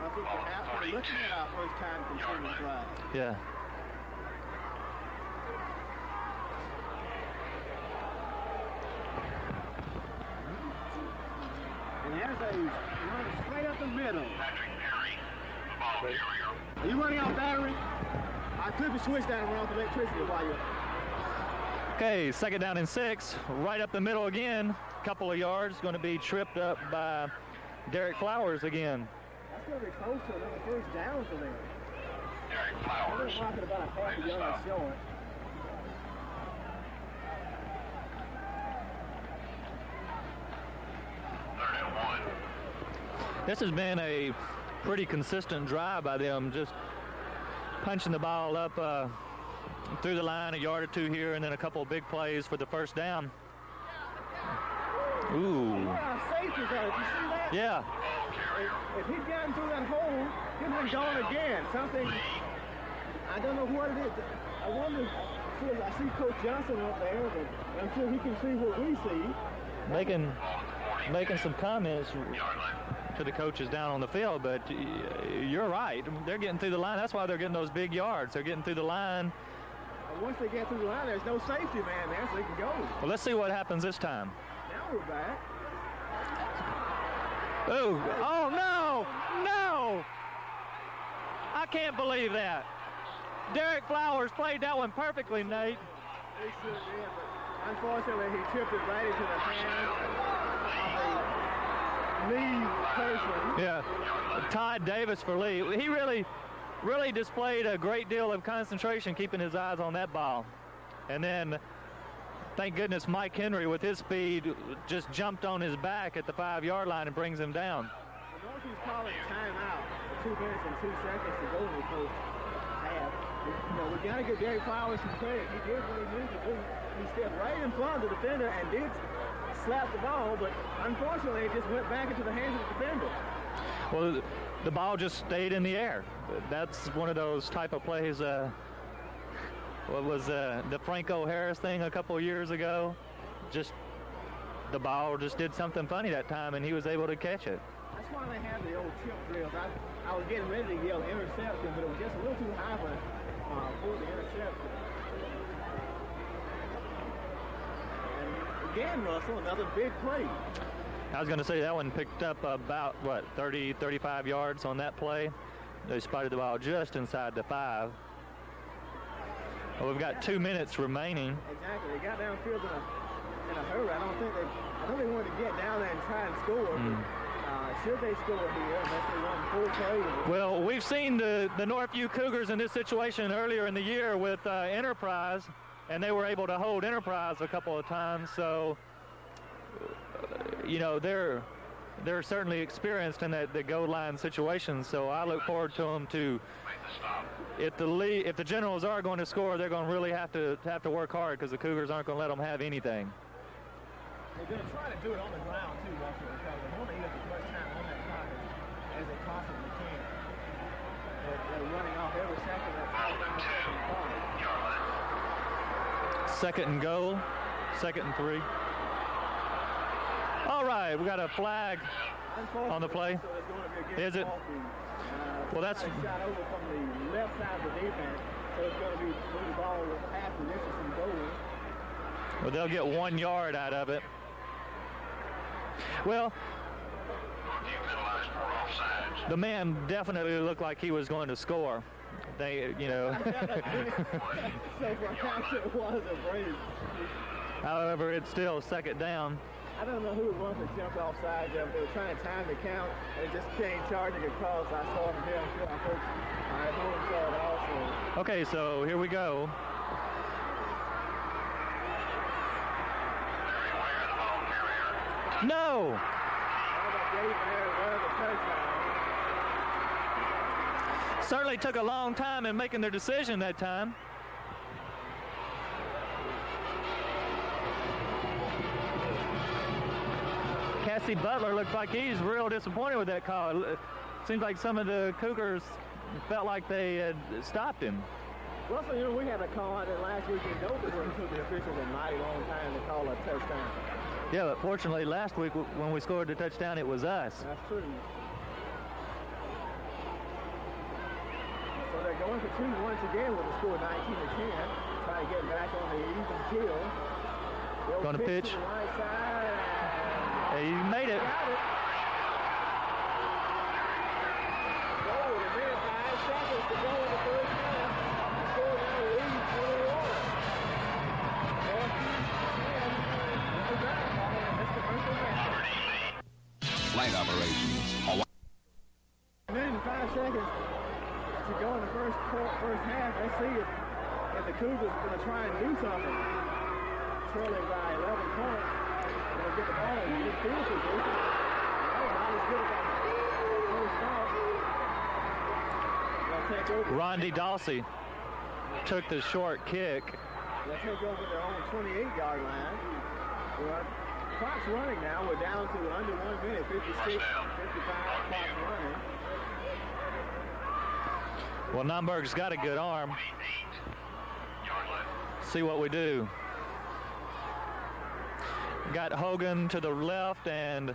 I think perhaps we're looking at our first time consuming drive. Yeah. And there's a run straight up the middle. Patrick Perry, the ball carrier. Are you running out battery? I could switch that around to electricity while you're... Okay, 2nd down and 6, right up the middle again. Couple of yards, going to be tripped up by Derek Flowers again. That's going to be close to another first down for them. Derek Flowers. They're talking about a half a yard short. Third and 1. This has been a pretty consistent drive by them, just punching the ball up through the line, a yard or two here, and then a couple of big plays for the first down. Ooh. Safety's out. Did you see that? Yeah. If he'd gotten through that hole, he'd been gone again. Something, I don't know what it is. I wonder, I see Coach Johnson up there, but I'm sure he can see what we see. Making some comments to the coaches down on the field, but you're right. They're getting through the line. That's why they're getting those big yards. They're getting through the line. And once they get through the line, there's no safety man there, so they can go. Well, let's see what happens this time. Now we're back. Oh no! No! I can't believe that. Derek Flowers played that one perfectly, Nate. He sure did, but unfortunately, he tripped it right into the hand of a Lee person. Yeah, Todd Davis for Lee. He really displayed a great deal of concentration, keeping his eyes on that ball. And then, thank goodness, Mike Henry, with his speed, just jumped on his back at the 5-yard line and brings him down. The Northview's calling timeout. The 2 minutes and 2 seconds to go in the first half. We got to give Derek Flowers some credit. He did what he needed to do. He stepped right in front of the defender and did slap the ball, but unfortunately it just went back into the hands of the defender. Well, the ball just stayed in the air. That's one of those type of plays. What was the Franco Harris thing a couple of years ago? Just the ball just did something funny that time, and he was able to catch it. That's why they have the old chip drills. I was getting ready to yell interception, but it was just a little too high for the interception. And again, Russell, another big play. I was going to say that one picked up about, 30, 35 yards on that play. They spotted the ball just inside the 5. Well, we've got 2 minutes remaining. Exactly. They got downfield in a hurry. I know they wanted to get down there and try and score. Should they score here unless they run full play? Well, we've seen the Northview Cougars in this situation earlier in the year with Enterprise, and they were able to hold Enterprise a couple of times. So, they're certainly experienced in the goal line situation. So I look forward to them to. If the Generals are going to score, they're going to really have to work hard, because the Cougars aren't going to let them have anything. They're going to try to do it on the ground too, Russell, because they want to get as much time on that clock as they possibly can. They're running off every second. Second and goal, 2nd and 3. All right, we got a flag on the play. So it's going to be Is it? Well, that's shot over from the left side of the defense, so it's going to be move the ball with half the distance from goal. Well, they'll get 1 yard out of it. Well, the man definitely looked like he was going to score. So perhaps it was a break. However, it's still 2nd down. I don't know who it was that jumped offside there. They were trying to time the count, and it just changed charging across. I saw him here. I'm sure I heard him saw it also. Okay, so here we go. No! Certainly took a long time in making their decision that time. Cassie Butler looks like he's real disappointed with that call. It seems like some of the Cougars felt like they had stopped him. Russell, we had a call out there last week in Dover where it took the officials a mighty long time to call a touchdown. Yeah, but fortunately last week when we scored the touchdown, it was us. That's true. So they're going for 2 once again with a score 19-10. Trying to get back on the even kill. Going to pitch. To the right side. He made it. Got it. Goal with a minute 5 seconds to go in the first half. The score now leads 21. Flight operations. A minute and 5 seconds to go in the first half. Let's see if the Cougars are going to try and do something. Trailing by 11 points. They'll get the ball in midfield position. Not as good as that first stop. They'll take over. Rondi Dawsey took the short kick. They'll take over their own 28-yard line. Clock's running now. We're down to under 1 minute, 56, 55 clock running. Well, Naumburg's got a good arm. See what we do. Got Hogan to the left and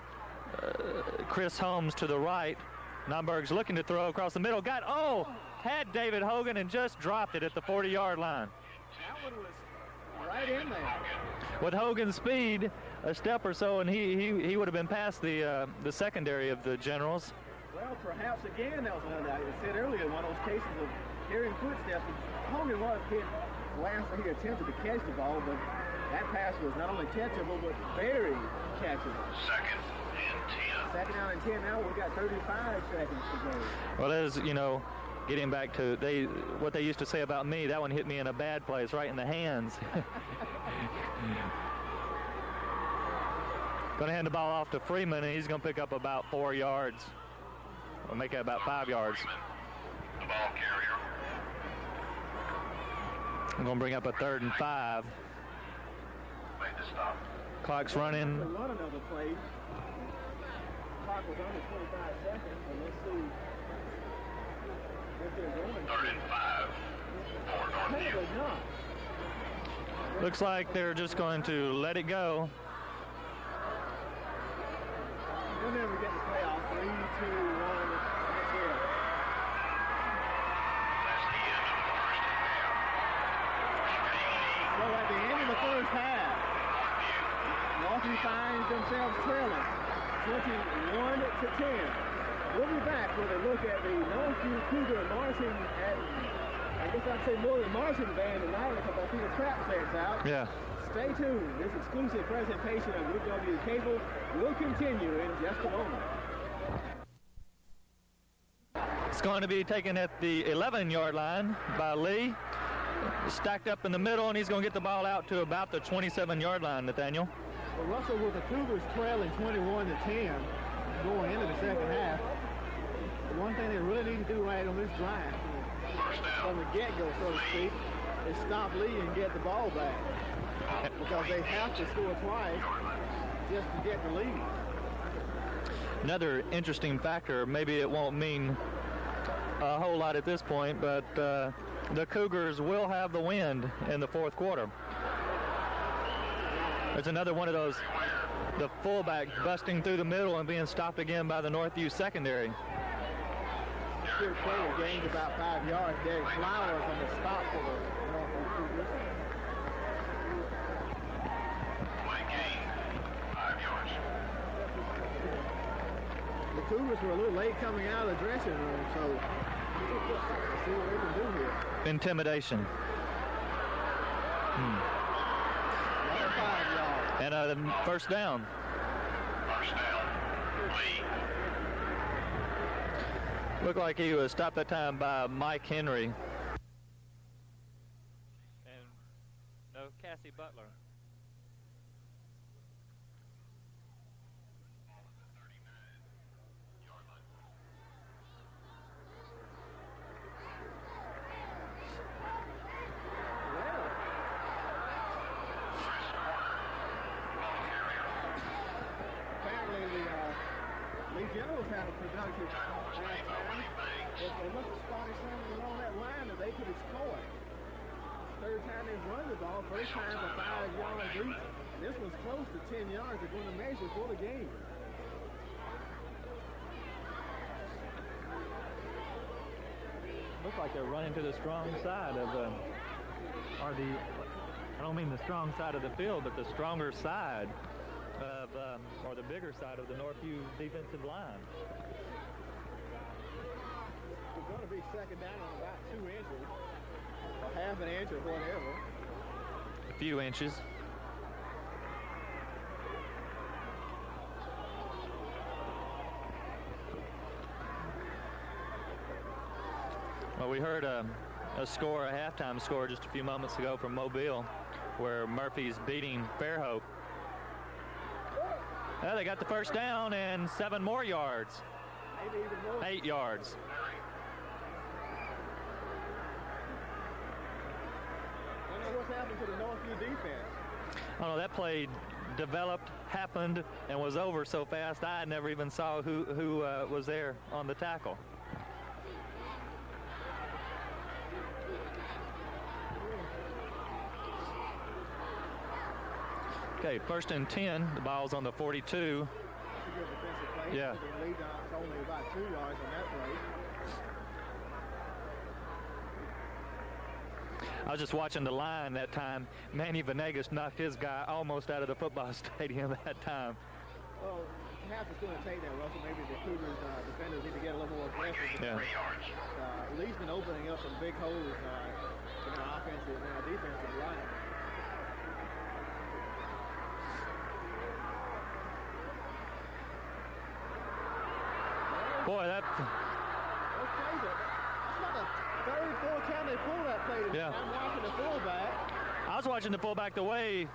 Chris Holmes to the right. Naumburg's looking to throw across the middle. Had David Hogan and just dropped it at the 40-yard line. That one was right in there. With Hogan's speed, a step or so, and he would have been past the secondary of the Generals. Well, perhaps again that was another. I said earlier, one of those cases of hearing footsteps. Hogan was hit last when he attempted to catch the ball, but that pass was not only catchable, but very catchable. 2nd and 10. 2nd down and 10 now. We've got 35 seconds to go. Well, as you know, getting back to what they used to say about me, that one hit me in a bad place, right in the hands. Going to hand the ball off to Freeman, and he's going to pick up about 4 yards We'll make it about 5 yards. The ball carrier. I'm going to bring up a 3rd and 5. Made the stop. Clock's running. To run another play. Clock was under 25 seconds, and let's see if they're going. 3rd and 5 for Northview. But not. Looks like they're just going to let it go. They'll never get the playoff. 3, 2, 1. That's it. That's the end of the first half. So at the end of the first half, Northview finds themselves trailing 21-10. We'll be back with a look at the Northview Cougar marching at, I guess I'd say more than marching band tonight because I see the trap sets out. Yeah. Stay tuned. This exclusive presentation of UW Cable will continue in just a moment. It's going to be taken at the 11-yard line by Lee. Stacked up in the middle, and he's going to get the ball out to about the 27-yard line, Nathaniel. Well, Russell, with the Cougars trailing 21-10 going into the second half, the one thing they really need to do right on this drive, from the get-go, so to speak, is stop Lee and get the ball back. Because they have to score twice just to get the lead. Another interesting factor, maybe it won't mean a whole lot at this point, but the Cougars will have the wind in the fourth quarter. It's another one of those, the fullback busting through the middle and being stopped again by the Northview secondary. Here Taylor gained about 5 yards. Derek Flowers on the stop for the Northview Cougars. Play gain, 5 yards. The Cougars were a little late coming out of the dressing room, so let's see what they can do here. Intimidation. Another 5 yards. And a first down. First down. Lee. Looked like he was stopped that time by Mike Henry. And no, Cassie Butler. Apparently the Lee Generals had a productive half time. If they look at Scotty Sanders along that line, that they could exploit. Third time they've run the ball, first time for 5 yards each. This one's close to 10 yards. They're going to measure for the game. Looks like they're running to the strong side of the, or the, I don't mean the strong side of the field, but the stronger side of, or the bigger side of the Northview defensive line. It's going to be second down on about 2 inches, or half an inch or whatever. A few inches. Well, we heard a score, a halftime score just a few moments ago from Mobile, where Murphy's beating Fairhope. Well, they got the first down and 7 more yards. Maybe even more. 8 yards. I don't know what's happened to the Northview defense. I don't know, that play developed, happened, and was over so fast I never even saw who was there on the tackle. Okay, first and 10. The ball's on the 42. That's a good defensive play. Yeah. The lead on only about 2 yards on that play. I was just watching the line that time. Manny Venegas knocked his guy almost out of the football stadium that time. Well, perhaps it's going to take that, Russell. Maybe the Cougars defenders need to get a little more aggressive. Yeah. Lee's been opening up some big holes in our offensive and our defensive line. Boy, that... Okay, but that's not the third, fourth time they pulled that play. Yeah. I'm watching the fullback. I was watching the fullback the way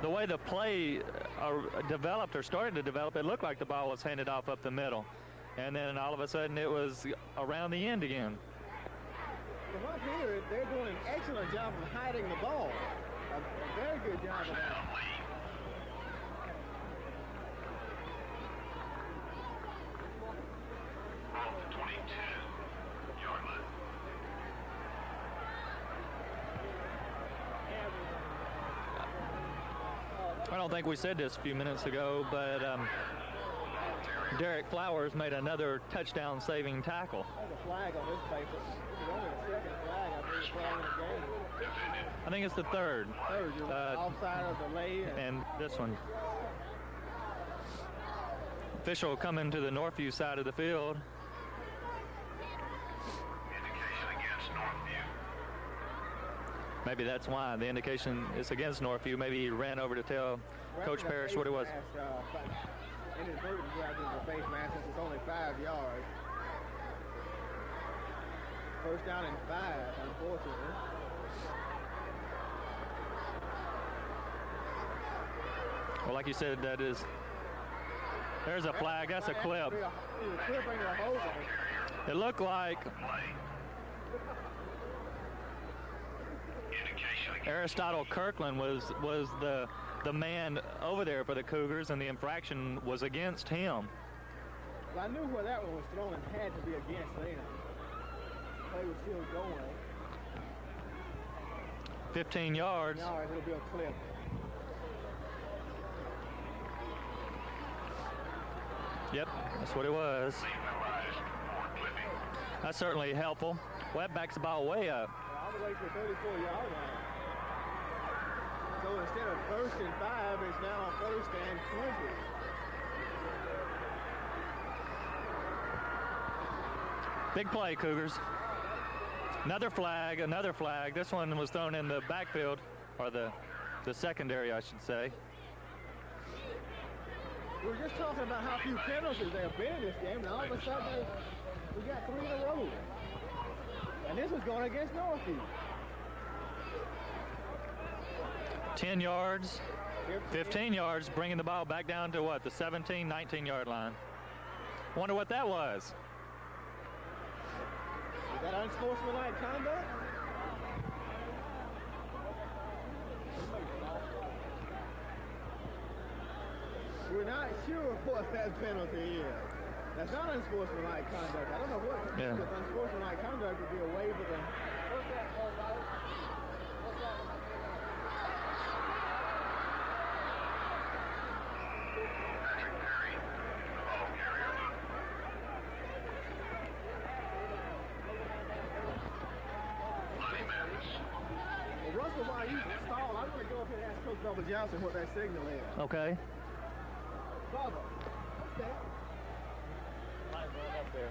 the way the play developed or started to develop, it looked like the ball was handed off up the middle. And then all of a sudden it was around the end again. From up here, they're doing an excellent job of hiding the ball. A very good job of that. I don't think we said this a few minutes ago, but Derek Flowers made another touchdown-saving tackle. There's a flag on this paper. This is only the second flag I believe flag in the game. I think it's the third. Third, offside or delay. And this one. Official coming to the Northview side of the field. Indication against Northview. Maybe that's why the indication is against Northview. Maybe he ran over to tell Coach Parrish what it was. Inadvertent grabbing the face mask since it's only 5 yards. First down and 5, unfortunately. Well, like you said, there's a flag. That's a clip. It looked like Aristotle Kirkland was the man over there for the Cougars, and the infraction was against him. Well, I knew where that one was thrown and had to be against them. The play was still going. 15 yards. It'll be a clip. Yep, that's what it was. That's certainly helpful. Well, that backs the ball way up. All the way to the 34-yard line. So instead of first and 5, it's now first and 20. Big play, Cougars. Another flag, another flag. This one was thrown in the backfield, or the secondary, I should say. We were just talking about how few penalties there have been in this game, and all of a sudden we got 3 in a row. And this was going against Northview. 10 yards, 15 yards, bringing the ball back down to what, the 17, 19-yard line. Wonder what that was. Is that unsportsmanlike conduct? We're not sure what that penalty is. That's not unsportsmanlike conduct. I don't know what. Yeah. Because unsportsmanlike conduct would be a waiver to. Russell, while you stall, I'm going to go up here and ask Coach Bubba Johnson what that signal is. Okay. Bubba, what's that? Up there.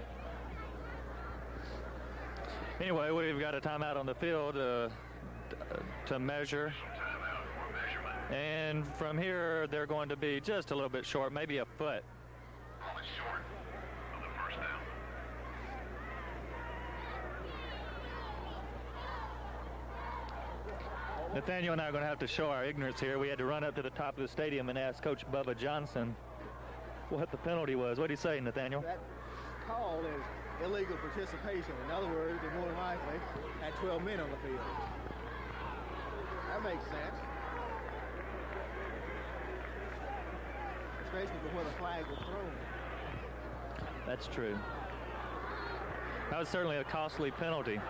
Anyway, we've got a timeout on the field to measure. And from here, they're going to be just a little bit short, maybe a foot. Probably short of the first down. Nathaniel and I are going to have to show our ignorance here. We had to run up to the top of the stadium and ask Coach Bubba Johnson what the penalty was. What did he say, Nathaniel? That call is illegal participation. In other words, they more than likely had 12 men on the field. That makes sense. Especially for where the flag was thrown. That's true. That was certainly a costly penalty.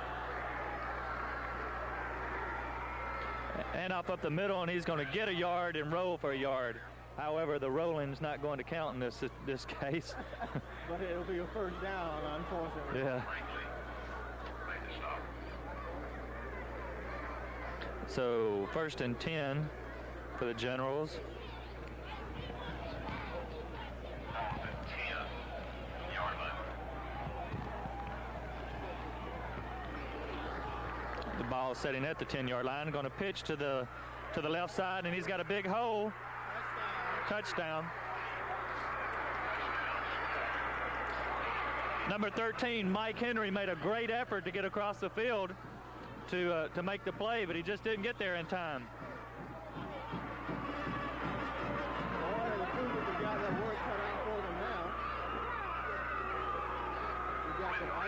And up the middle, and he's going to get a yard and roll for a yard. However, the rolling's not going to count in this case. But it'll be a first down, unfortunately. Yeah. So, first and 10 for the Generals. The ball setting at the 10-yard line, going to pitch to the left side, and he's got a big hole. Touchdown. Number 13, Mike Henry, made a great effort to get across the field to make the play, but he just didn't get there in time.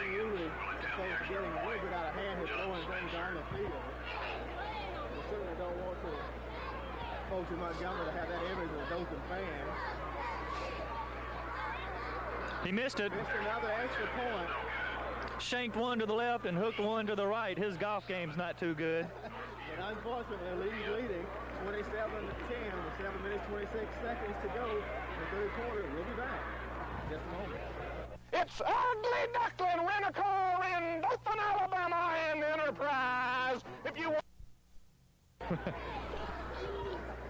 unruly things getting a little bit out of hand, he's throwing things down the field. We certainly don't want to folks in Montgomery to have that image of a Dothan fan. He missed it. Missed another extra point. Shanked one to the left and hooked one to the right. His golf game's not too good. And unfortunately, Lee's leading 27-10 with 7 minutes 26 seconds to go in the third quarter. We'll be back in just a moment. It's Ugly Duckling Rent-A-Car in Dothan, Alabama, and Enterprise. If you want.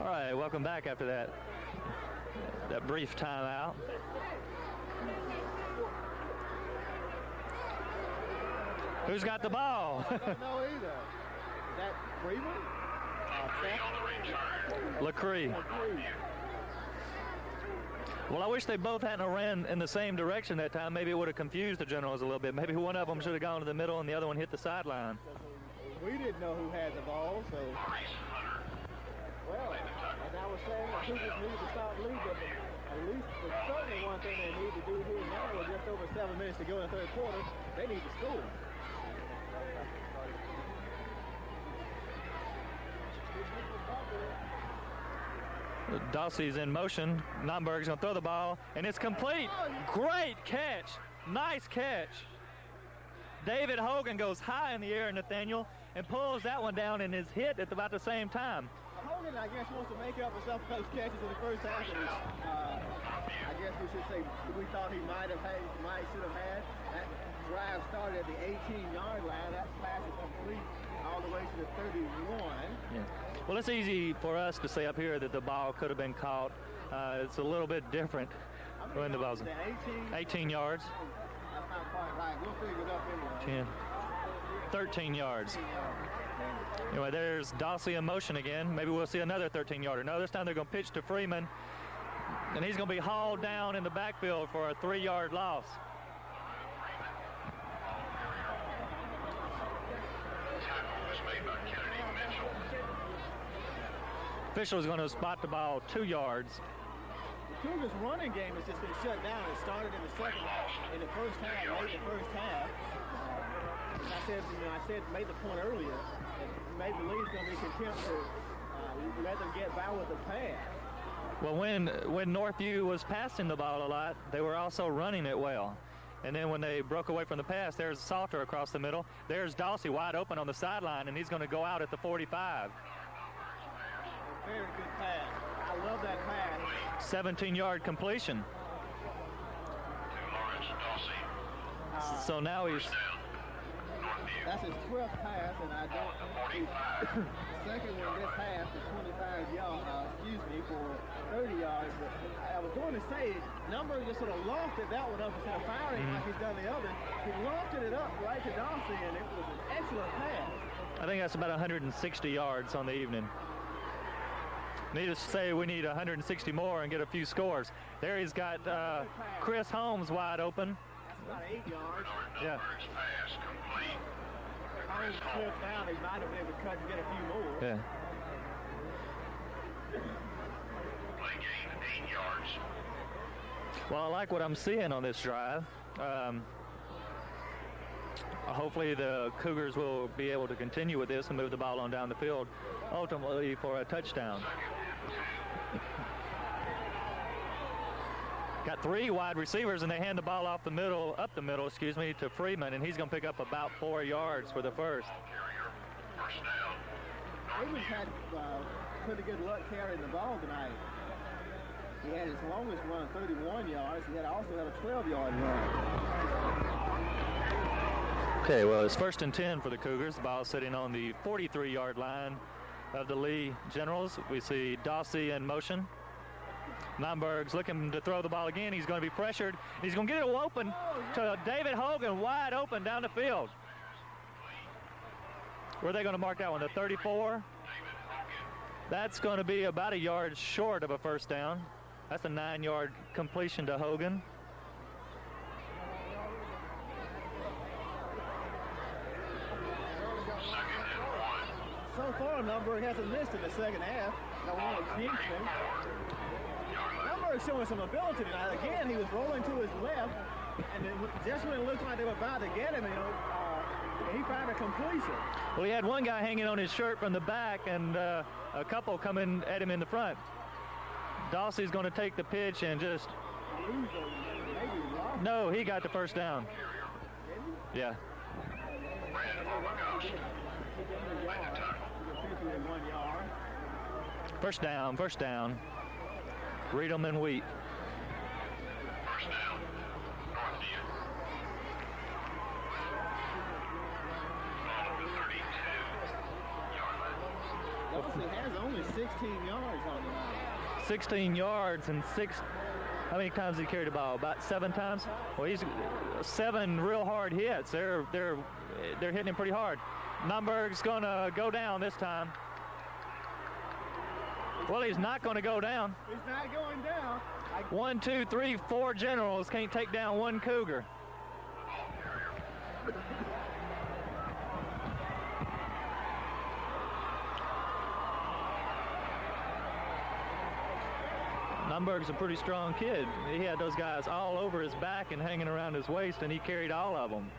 All right, welcome back after that brief timeout. Who's got the ball? I don't know either. Is that Freeman? LaCree. Well, I wish they both hadn't ran in the same direction that time. Maybe it would have confused the Generals a little bit. Maybe one of them should have gone to the middle and the other one hit the sideline. We didn't know who had the ball, so. Well, as I was saying, the Cougars need to stop leading, but at least certainly one thing they need to do here now with just over 7 minutes to go in the third quarter, they need to score. Dossie's in motion. Nomberg's going to throw the ball, and it's complete. Great catch. Nice catch. David Hogan goes high in the air, Nathaniel, and pulls that one down and is hit at about the same time. Hogan, I guess, wants to make up for some of those catches in the first half. I guess we should say we thought he should have had. That drive started at the 18-yard line. That pass is complete all the way to the 31. Yeah. Well, it's easy for us to say up here that the ball could have been caught. It's a little bit different when the ball's 18 yards. That's not quite right. We'll figure it up anyway. 13 yards. Anyway, there's Dossie in motion again. Maybe we'll see another 13-yarder. No, this time they're going to pitch to Freeman, and he's going to be hauled down in the backfield for a 3-yard loss. Official is going to spot the ball 2 yards. The Cougars' running game has just been shut down. It started in the first half, late in the first half. I said, made the point earlier that maybe the league's going to be content to let them get by with the pass. Well, when Northview was passing the ball a lot, they were also running it well. And then when they broke away from the pass, there's Salter across the middle. There's Dossie wide open on the sideline, and he's going to go out at the 45. Very good pass. I love that pass. 17-yard completion. So now he's... That's his 12th pass, and I don't think second one this half is 25 yards, for 30 yards. But I was going to say, Number just sort of lofted that one up instead of firing like he's done the other. He lofted it up right to Dossie, and it was an excellent pass. I think that's about 160 yards on the evening. Needless to say, we need 160 more and get a few scores. There he's got Chris Holmes wide open. That's about 8 yards. Yeah. Holmes slipped down. He might have been able to cut and get a few more. Yeah. Play gain 8 yards. Well, I like what I'm seeing on this drive. Hopefully the Cougars will be able to continue with this and move the ball on down the field, ultimately for a touchdown. Got 3 wide receivers, and they hand the ball up the middle, to Freeman, and he's going to pick up about 4 yards for the first. Freeman had pretty good luck carrying the ball tonight. He had his longest run, 31 yards. He also had a 12-yard run. Okay, well, it's 1st and 10 for the Cougars. The ball sitting on the 43-yard line of the Lee Generals. We see Dossie in motion. Nomberg's looking to throw the ball again. He's going to be pressured. He's going to get it open to David Hogan, wide open down the field. Where are they going to mark that one? The 34? That's going to be about a yard short of a first down. That's a 9-yard completion to Hogan. So far, Numberg hasn't missed in the second half. No one jinxed him. Numberg showing some ability tonight. Again, he was rolling to his left. And then just when it looked like they were about to get him, he found a completion. Well, he had one guy hanging on his shirt from the back and a couple coming at him in the front. Dawsey's going to take the pitch and just... No, he got the first down. Yeah. First down, first down. Read them and wheat. First down, Northview. Ball at the 32-yard line. Dawsey has only 16 yards on the line. 16 yards and how many times he carried the ball? About 7 times? Well, he's 7 real hard hits. They're hitting him pretty hard. Nunberg's going to go down this time. Well, he's not going to go down. He's not going down. 1, 2, 3, 4 generals can't take down one Cougar. Nunberg's a pretty strong kid. He had those guys all over his back and hanging around his waist, and he carried all of them.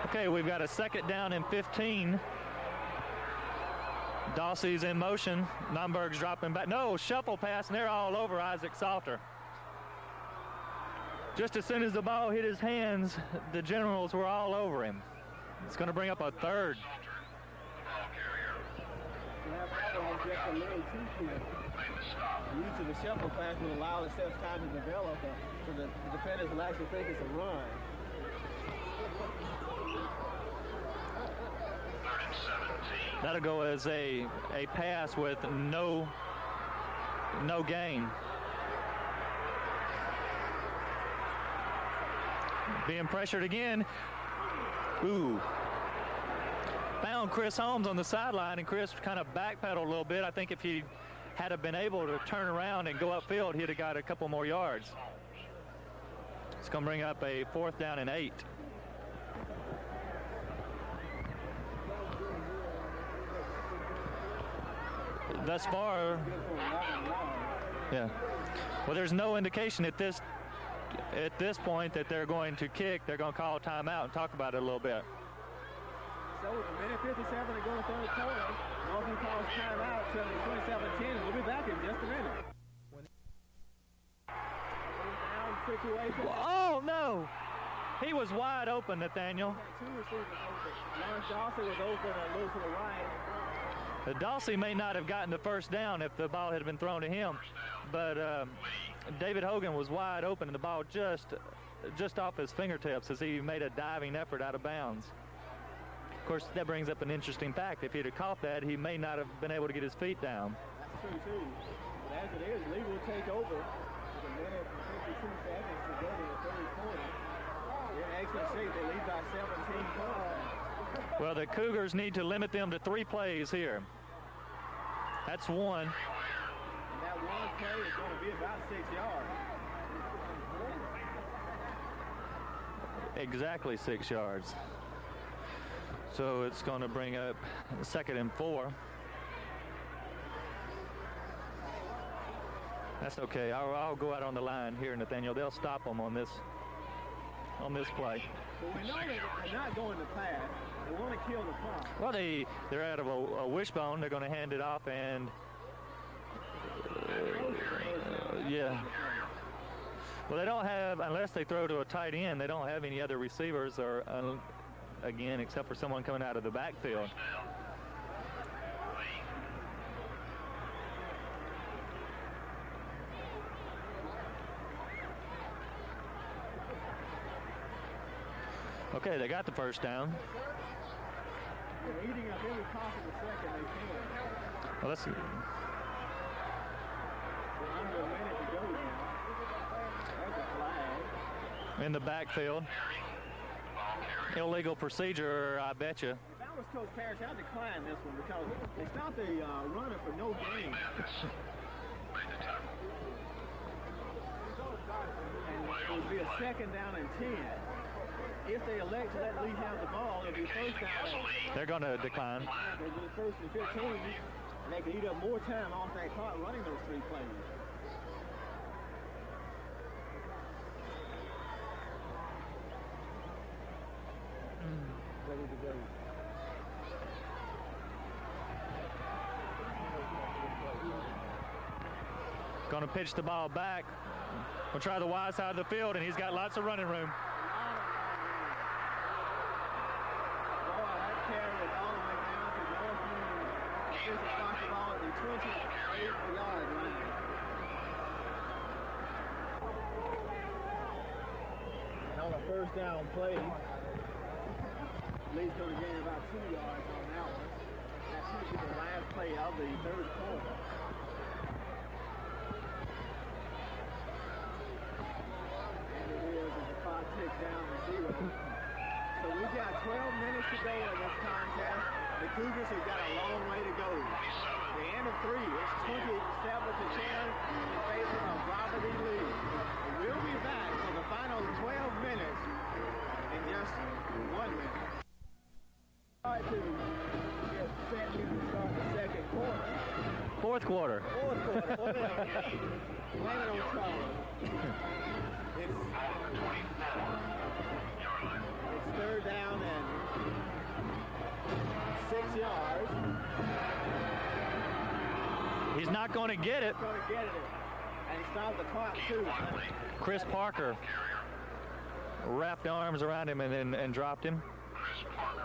Okay, we've got a second down and 15. Dawsey's in motion. Nunberg's dropping back. No, shuffle pass, and they're all over Isaac Salter. Just as soon as the ball hit his hands, the generals were all over him. It's going to bring up a third. Use of the shuffle pass will allow the steps time to develop, so the defenders will actually think it's a run. That'll go as a pass with no gain. Being pressured again. Ooh. Found Chris Holmes on the sideline, and Chris kind of backpedaled a little bit. I think if he had been able to turn around and go upfield, he'd have got a couple more yards. It's going to bring up a 4th down and 8. Thus far, yeah. Well, there's no indication at this point that they're going to kick. They're going to call a timeout and talk about it a little bit. So with a minute 57 to go in the third quarter, Northview calls timeout, 27-10. We'll be back in just a minute. Oh, no. He was wide open, Nathaniel. Two receivers open. Lawrence Dawsey was open a little to the right. Dawsey may not have gotten the first down if the ball had been thrown to him, but David Hogan was wide open, and the ball just off his fingertips as he made a diving effort out of bounds. Of course, that brings up an interesting fact. If he'd have caught that, he may not have been able to get his feet down. That's true, too. But as it is, Lee will take over with a minute and 52 seconds to go to the third quarter. They're in excellent shape. They lead by 17 points. Well, the Cougars need to limit them to 3 plays here. That's one. And that one play is going to be about 6 yards. Exactly 6 yards. So it's going to bring up 2nd and 4. That's okay. I'll go out on the line here, Nathaniel. They'll stop them on this play. But we know that they're not going to pass. They want to kill the clock. Well, they're out of a wishbone. They're going to hand it off, and yeah. Well, they don't have, unless they throw to a tight end, they don't have any other receivers or again, except for someone coming out of the backfield. Okay, they got the first down. They're eating up every possible second they can. Well, let's see. We're under a minute to go now. There's a flag. In the backfield. Illegal procedure, I bet you. If I was Coach Parrish, I'd decline this one because they stopped the runner for no gain. And it would be a 2nd down and 10. if they elect to let Lee have the ball, it'll be first down. They're going to decline. They'll do first and 15, and they can eat up more time off that clock running those 3 plays. Ready to go. Going to pitch the ball back. We'll try the wide side of the field, and he's got lots of running room. Boy, that carry was all the way down to Northview. Here's the ball at the 28-yard line. And on a first down play, Lee's going to gain about 2 yards on that one. That should be the last play of the third quarter. Down to 0. So we've got 12 minutes to go in this contest. The Cougars have got a long way to go. The end of 3, it's 27-10 in favor of Robert E. Lee. We'll be back for the final 12 minutes in just 1 minute. All right, to get set to start the second quarter. Fourth quarter. Whatever. Blame it on Charlie. It's third down and 6 yards. He's not going to get it. He's going to get it. And he stopped the clock too. Chris Parker wrapped arms around him and dropped him. Chris Parker.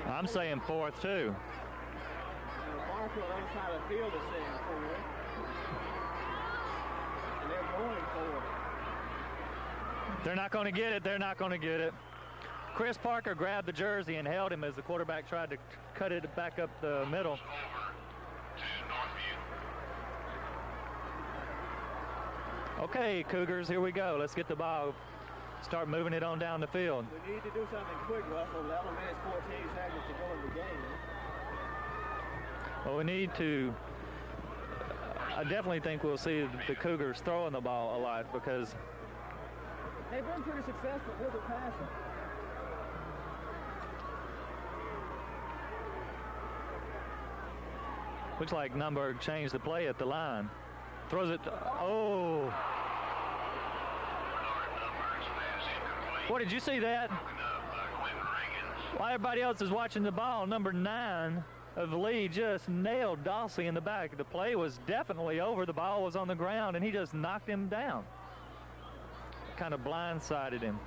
I'm saying fourth too. Parker on the other side of the field is saying fourth. And they're going forward. They're not going to get it. They're not going to get it. Chris Parker grabbed the jersey and held him as the quarterback tried to cut it back up the middle. Over to Northview. Okay, Cougars, here we go. Let's get the ball. Start moving it on down the field. We need to do something quick, Russell. 11 minutes, 14 seconds to go in the game. Well, we need to. I definitely think we'll see the Cougars throwing the ball a lot because they've been pretty successful with the passing. looks like Nunberg changed the play at the line. Throws it. Oh. What, did you see that? While everybody else is watching the ball, number 9 of Lee just nailed Dawsey in the back. The play was definitely over. The ball was on the ground, and he just knocked him down. Kind of blindsided him.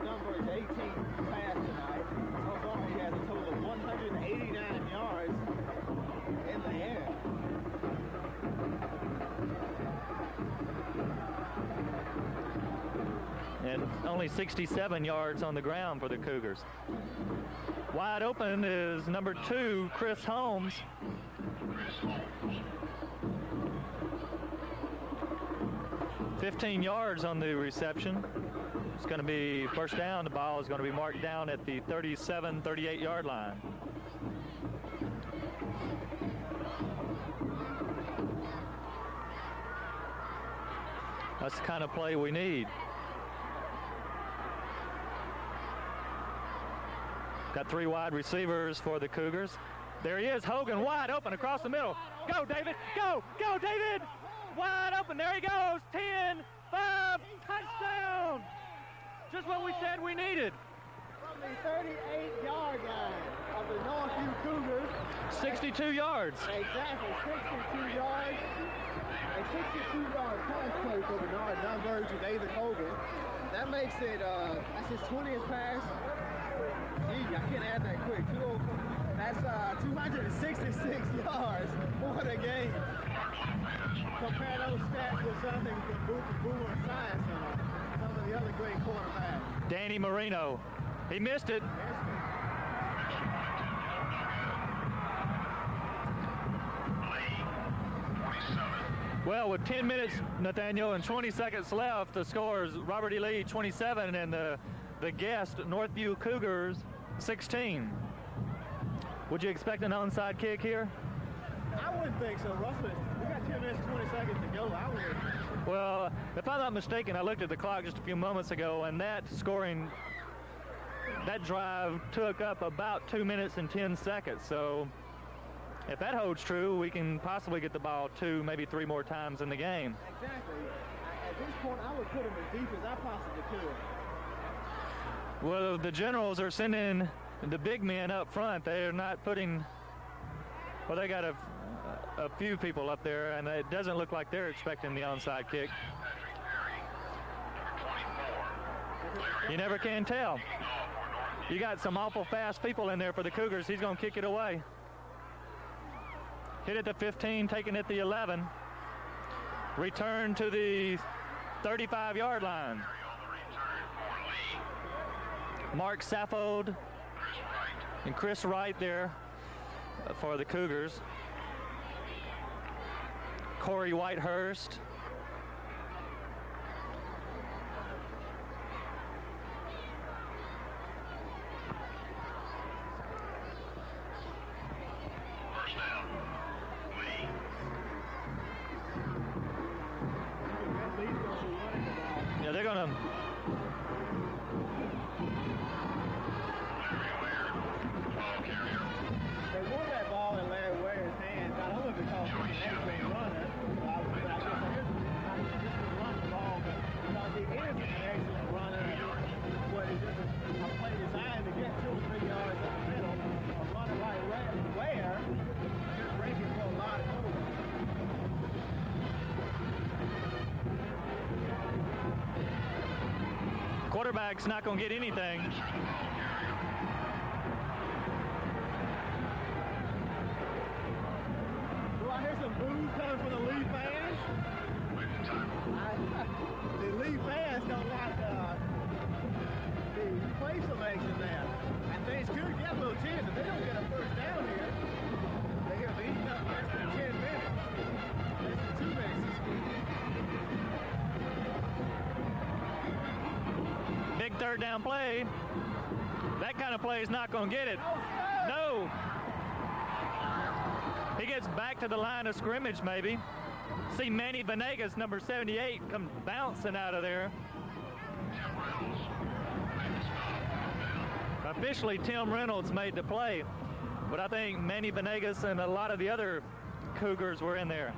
Nunberg's 18th pass tonight. So far, he has a total of 189 yards in the air. And only 67 yards on the ground for the Cougars. Wide open is number 2, Chris Holmes. 15 yards on the reception. It's going to be first down. The ball is going to be marked down at the 37, 38-yard line. That's the kind of play we need. Got 3 wide receivers for the Cougars. There he is, Hogan, wide open across the middle. Go, David, go, go, David! Wide open, there he goes, 10, 5, touchdown! Just what we said we needed. From the 38-yard line of the Northview Cougars. 62 yards. Exactly, 62 yards. A 62-yard pass play for Bernard Nunberg to David Hogan. That makes it, that's his 20th pass. Gee, I can't add that quick. That's 266 yards. What a game. Compare those stats with something from Boomer Science and some of the other great quarterbacks. Danny Marino. He missed it. Well, with 10 minutes, Nathaniel, and 20 seconds left, the score is Robert E. Lee 27 and the guest Northview Cougars 16. Would you expect an onside kick here? I wouldn't think so, Russell. We got 10 minutes, 20 seconds to go. I would. Well, if I'm not mistaken, I looked at the clock just a few moments ago, and that drive took up about 2 minutes and 10 seconds. So if that holds true, we can possibly get the ball 2, maybe 3 more times in the game. Exactly. At this point, I would put them as deep as I possibly could. Well, the Generals are sending the big men up front. They're not putting, well, they got a few people up there, and it doesn't look like they're expecting the onside kick. You never can tell. You got some awful fast people in there for the Cougars. He's going to kick it away. Hit it to 15, taking it the 11. Return to the 35-yard line. Mark Saffold and Chris Wright there for the Cougars. Corey Whitehurst. First down. Lee. Yeah, they're going to... They won that ball in Larry Ware's hands, not only because he's an excellent runner, but I guess not just to run the ball, but because he is an excellent runner. What is just a play designed to get 2 or 3 yards in the middle, a runner like Ware, just breaking for a lot of goals. Quarterback's not going to get anything. Do I hear some boos coming from the Lee fans? The Lee fans don't like the play selection there. And things could get a little tense if they don't get a first down here. They're going to be eating up less than 10 minutes. Less than 2 minutes. Big third down play. That kind of play is not going to get it. No. He gets back to the line of scrimmage maybe. See Manny Venegas, number 78, come bouncing out of there. Officially, Tim Reynolds made the play, but I think Manny Venegas and a lot of the other Cougars were in there.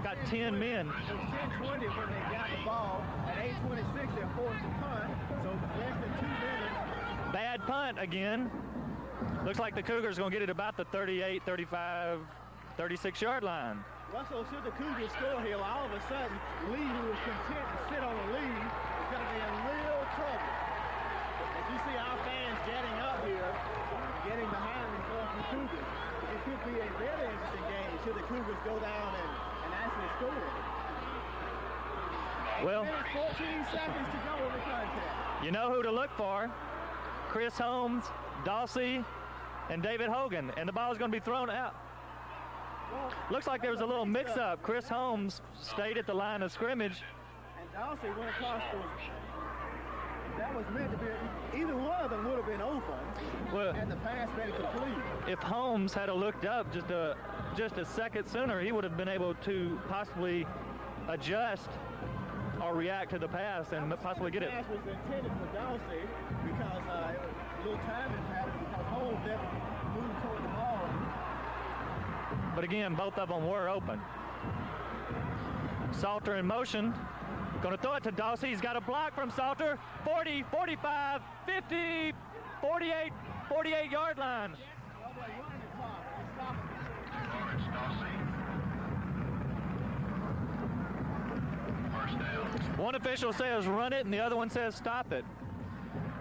Got 10 men. It was 10-20 when they got the ball. At 8:26, they're forced to punt, so less than 2 minutes. Bad punt again. Looks like the Cougars going to get it about the 38, 35, 36-yard line. Russell, should the Cougars score here, all of a sudden, Lee, who was content to sit on the lead, is going to be in real trouble. As you see our fans getting up here, getting behind the Northview Cougars, it could be a very interesting game should the Cougars go down and actually score. Well, 14 seconds to go in the contest. You know who to look for. Chris Holmes, Dawsey, and David Hogan. And the ball is going to be thrown out. Looks like there was a little mix-up. Chris Holmes stayed at the line of scrimmage. And Dawsey went across that was meant to be, either one of them would have been open, Well, and the pass been complete. if Holmes had looked up just a second sooner, he would have been able to possibly adjust or react to the pass and possibly get it. The pass was intended for Dawsey because it was a little time impact because Holmes didn't move toward the ball. But again, both of them were open. Salter in motion. Going to throw it to Dawsey. He's got a block from Salter. 40, 45, 50, 48, 48-yard line. One official says run it, and the other one says stop it.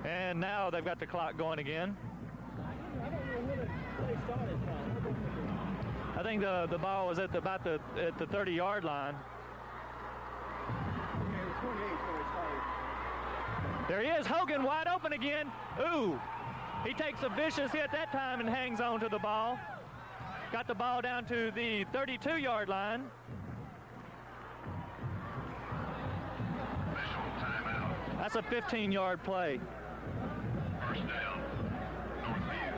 And now they've got the clock going again. I don't know where the play started from. I think the ball was at the 30-yard line. There he is, Hogan wide open again. Ooh, he takes a vicious hit that time and hangs on to the ball. Got the ball down to the 32-yard line. That's a 15-yard play. First down, Northview.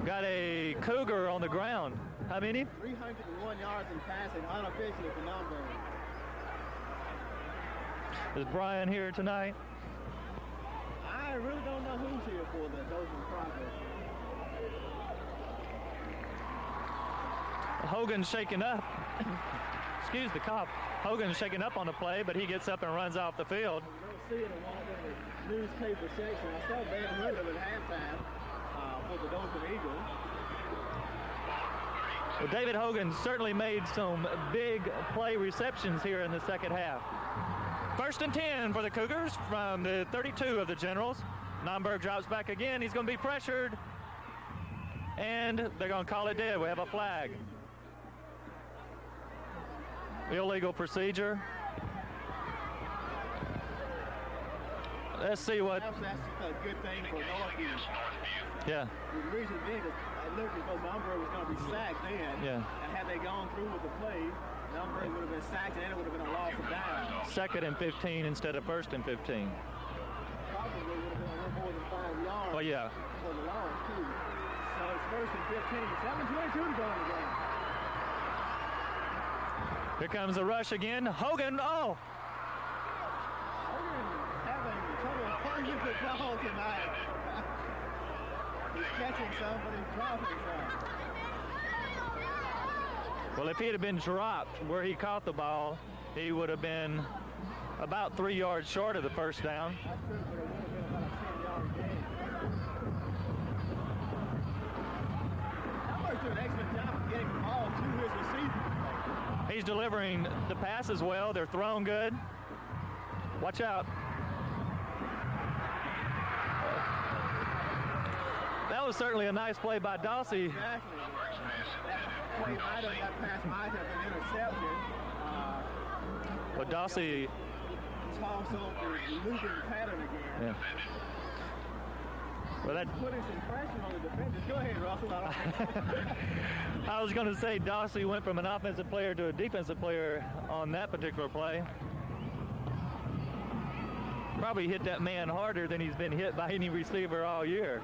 Got a Cougar on the ground. How many? 301 yards in passing, unofficially for Montgomery. Is Brian here tonight? I really don't know who's here for the Dothan Progress. Hogan's shaking up. Excuse the cop. Hogan's shaking up on the play, but he gets up and runs off the field. You don't see it in one of the newspaper section. I saw Van Wendell at halftime for the Dothan Eagles. Well, David Hogan certainly made some big play receptions here in the second half. 1st and 10 for the Cougars from the 32 of the Generals. Nomberg drops back again. He's going to be pressured. And they're going to call it dead. We have a flag. Illegal procedure. Let's see what... That's a good thing for Northview. Yeah. The reason being is it looked as though Montgomery was going to be sacked then. Yeah. And had they gone through with the play, Montgomery would have been sacked and it would have been a loss of down. 2nd and 15 instead of 1st and 15. Probably would have been a little more than 5 yards. Oh, yeah. For the loss, too. So it's 1st and 15. 7:22 to go in the game. Here comes the rush again. Hogan, oh! Hogan having trouble punching the ball tonight. He's catching some, but he's dropping some. Well, if he had been dropped where he caught the ball, he would have been about 3 yards short of the first down. That's true, but it would have been about a 10-yard gain. Number's doing an excellent job of getting the ball to his receiver. He's delivering the passes well. They're thrown good. Watch out. That was certainly a nice play by Dawsey. Exactly. That play might have, that pass might have been intercepted. But Dawsey... Toss on the looping pattern again. Yeah. Well, that... Putting some pressure on the defenders. Go ahead, Russell. I was going to say Dawsey went from an offensive player to a defensive player on that particular play. Probably hit that man harder than he's been hit by any receiver all year.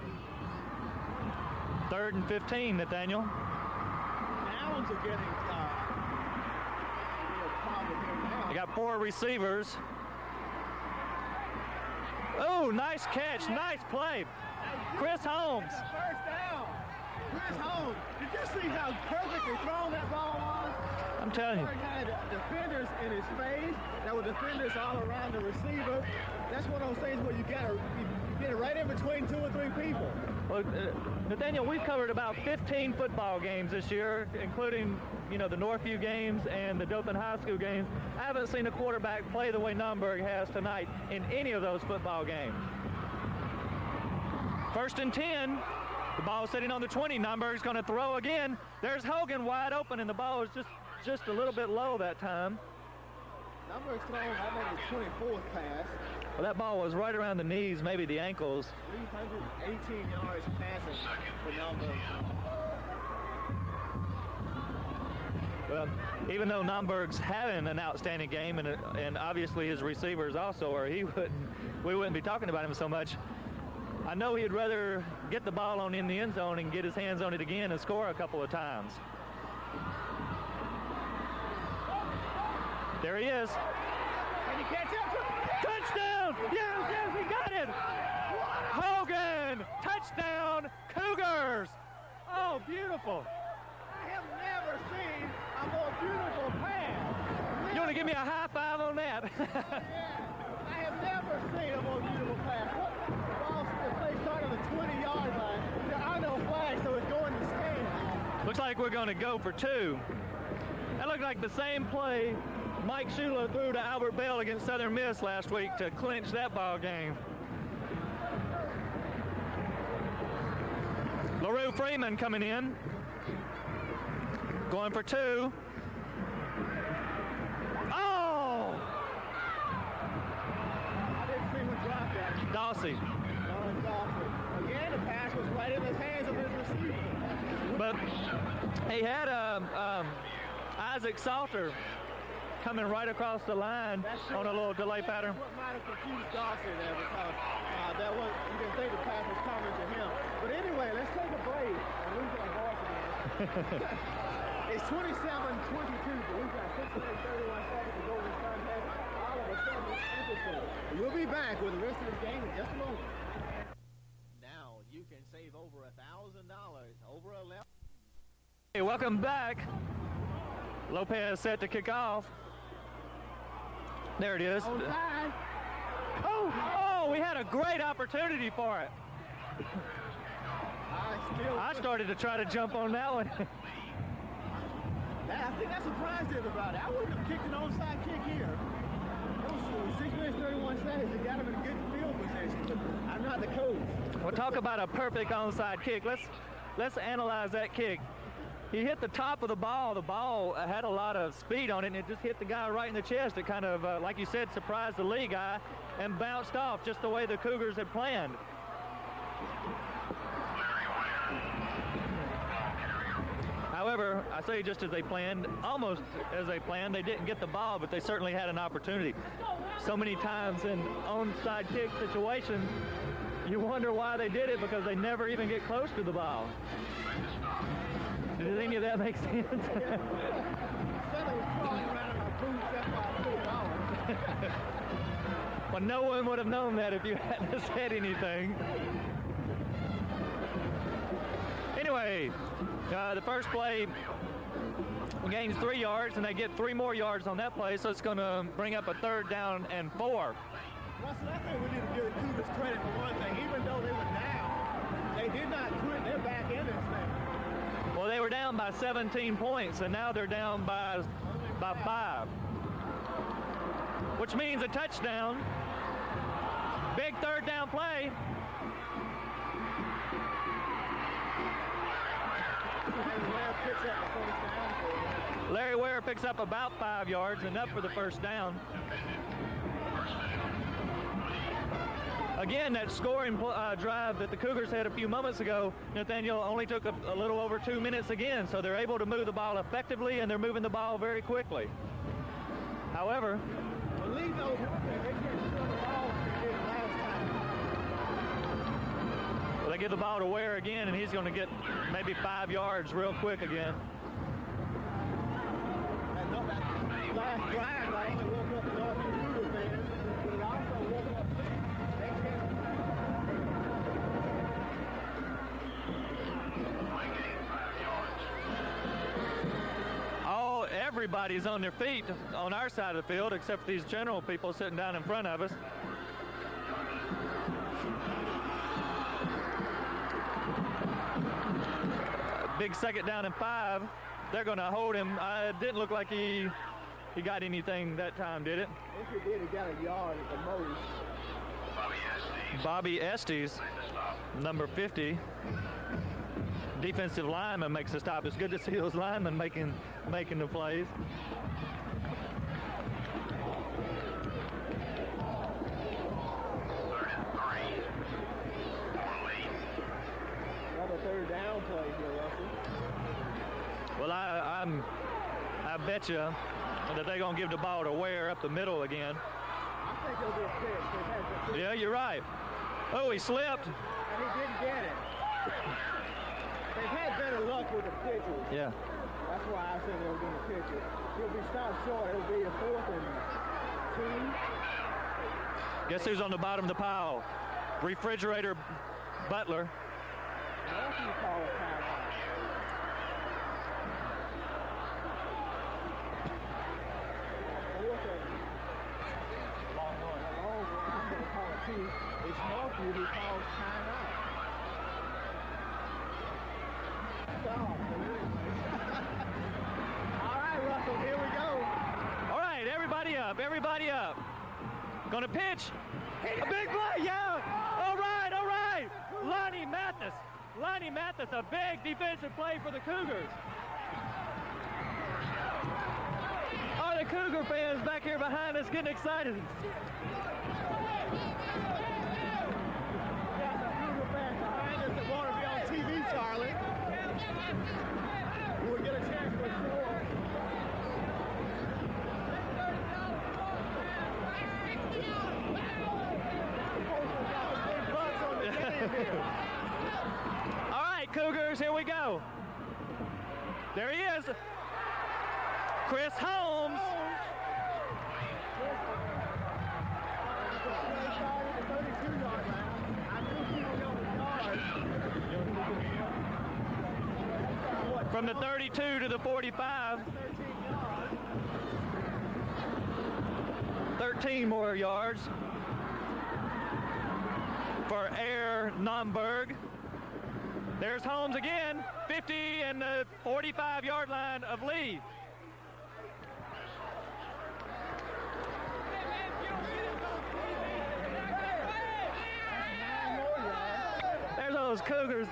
3rd and 15, Nathaniel. Downs are getting problem here now. They got 4 receivers. Oh, nice catch, nice play. Chris Holmes. First down. Chris Holmes. Did you see how perfectly thrown that ball was? I'm telling you. He had defenders in his face. There were defenders all around the receiver. That's one of those things where you get it right in between 2 or 3 people. Well, Nathaniel, we've covered about 15 football games this year, including, the Northview games and the Dothan High School games. I haven't seen a quarterback play the way Nomberg has tonight in any of those football games. 1st and 10. The ball is sitting on the 20. Nomberg's going to throw again. There's Hogan wide open, and the ball is just a little bit low that time. Nomberg's thrown, I think, his 24th pass. Well, that ball was right around the knees, maybe the ankles. 318 yards passing for Nomberg. Well, even though Nomberg's having an outstanding game, and obviously his receivers also, or we wouldn't be talking about him so much. I know he'd rather get the ball in the end zone and get his hands on it again and score a couple of times. There he is. Can you catch up? Touchdown! Yes, he got it! Hogan! Touchdown! Cougars! Oh, beautiful. I have never seen a more beautiful pass. You want to give me a high five on that? Yeah, I have never seen a more beautiful pass. The play started on the 20-yard line. There are no flags, so it's going to stand. Looks like we're going to go for 2. That looked like the same play Mike Shula threw to Albert Bell against Southern Miss last week to clinch that ball game. LaRue Freeman coming in. Going for 2. Oh! I didn't see who dropped that. Dawsey. Again, the pass was right in the hands of his receiver. But he had Isaac Salter coming right across the line on a little delay pattern. What might have confused Darcy there because that was, you didn't think the pass was coming to him. But anyway, let's take a break and lose our voice again. It's 27-22, but we've got 631 seconds to go in this contest. All of a sudden, it's interesting. We'll be back with the rest of this game in just a moment. Now you can save over $1,000 over 11. Hey, welcome back. Lopez set to kick off. There it is. Oh, we had a great opportunity for it. I started to try to jump on that one. I think that surprised everybody. I wouldn't have kicked an onside kick here. It was 6 minutes, 31 seconds. They got him in a good field position. I'm not the coach. We'll talk about a perfect onside kick. Let's analyze that kick. He hit the top of the ball. The ball had a lot of speed on it, and it just hit the guy right in the chest. It kind of, like you said, surprised the league guy and bounced off just the way the Cougars had planned. However, I say just as they planned, almost as they planned, they didn't get the ball, but they certainly had an opportunity. So many times in onside kick situations, you wonder why they did it because they never even get close to the ball. Does any of that make sense? Well, no one would have known that if you hadn't said anything. Anyway, the first play gains 3 yards, and they get 3 more yards on that play, so it's going to bring up a 3rd down and 4. Russell, I think we need to give the Cougars credit for one thing. Even though they were down, they did not quit. They're back in this thing. Well, they were down by 17 points, and now they're down by 5. Which means a touchdown. Big 3rd down play. Larry Ware picks up about 5 yards, enough for the 1st down. Again, that scoring drive that the Cougars had a few moments ago, Nathaniel, only took a little over 2 minutes again, so they're able to move the ball effectively, and they're moving the ball very quickly. However, they give the ball to Ware again, and he's going to get maybe 5 yards real quick again. Last drive, I only woke up the Northview Cougar fans, but it also woke up everybody's on their feet on our side of the field, except for these general people sitting down in front of us. Big 2nd down and 5. They're going to hold him. It didn't look like he got anything that time, did it? If he did, he got a yard at the most. Bobby Estes, number 50. Defensive lineman makes the stop. It's good to see those linemen making the plays. Another 3rd down play here, Russell. Well, I bet you that they're going to give the ball to Ware up the middle again. I think he'll be a pick. Yeah, you're right. Oh, he slipped. And he didn't get it. They've had better luck with the pitches. Yeah. That's why I said they were going to pitch it. He'll be stopped short. It'll be a 4th and 2. Guess who's on the bottom of the pile? Refrigerator Butler. Northview call a timeout. It's Northview who calls timeout. All right, Russell, here we go. All right, everybody up. Gonna pitch. A big play, yeah. All right. Lonnie Mathis, a big defensive play for the Cougars. Oh, the Cougar fans back here behind us getting excited. That want to be on TV, Charlie. We'll get a chance to score. All right, Cougars, here we go. There he is. Chris Holmes. From the 32 to the 45. 13 more yards for Air Nomberg. There's Holmes again, 50 and the 45-yard line of Lee. There's those Cougars.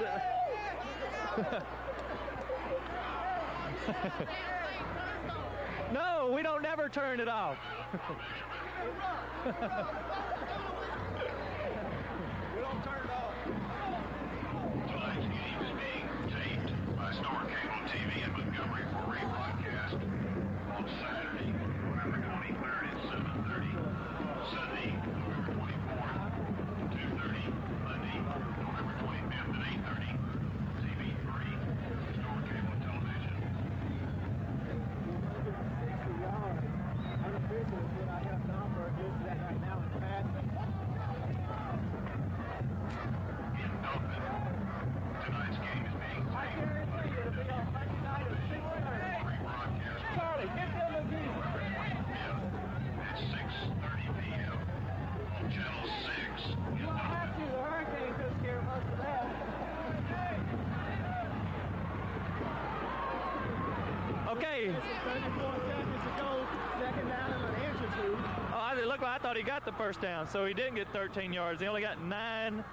No, we don't never turn it off. We don't turn it off. Tonight's game is being taped by Star Cable TV in Montgomery for rebroadcast on Saturday, November 23rd at 7:30, Sunday, November 24th, 2:30, Monday, November 25th at 8:30, TV3, Star Cable Television. Unofficial is what I have number is that right now in passing. In Dothan, tonight's game is being taped by rebroadcast Charlie, get them again. at 6:30 p.m. on Channel 6 in Dothan. The hurricane took care of most of that. Okay. 34 seconds to go. Second down and an inch or two. Oh, I thought he got the first down, so he didn't get 13 yards. He only got 9.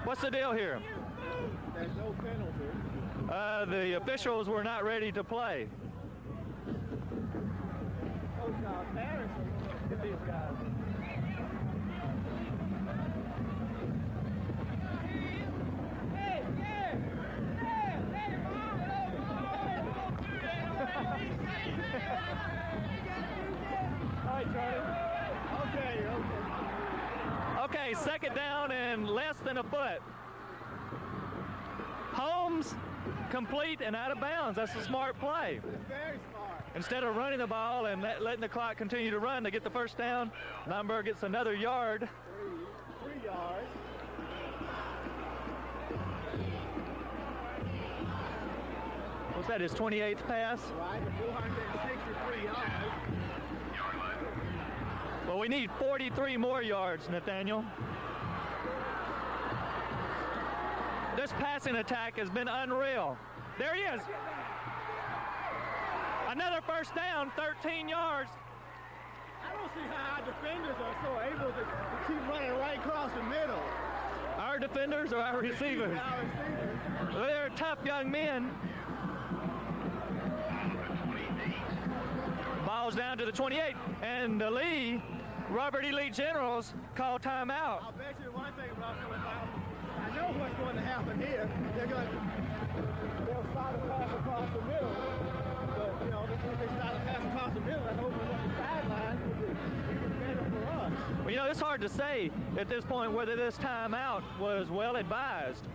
What's the deal here? There's no penalty. The officials were not ready to play. Coach Patterson to these guys. All right, Charlie. Okay. Okay, second down and less than a foot. Holmes complete and out of bounds. That's a smart play. Very smart. Instead of running the ball and letting the clock continue to run, they get the first down. Nomberg gets another yard. 3 yards. What's that, his 28th pass? Right, 263 yards. Well, we need 43 more yards, Nathaniel. This passing attack has been unreal. There he is. Another first down, 13 yards. I don't see how our defenders are so able to keep running right across the middle. Our defenders or our receivers? Our receivers. Well, they're tough young men. Ball's down to the 28, and the Lee, Robert E. Lee Generals call timeout. I'll bet you one thing, Russell. I know what's going to happen here. They'll start a pass across the middle. But, you know, if they start a pass across the middle, that opens up the sidelines, which is even better for us. Well, you know, it's hard to say at this point whether this timeout was well advised.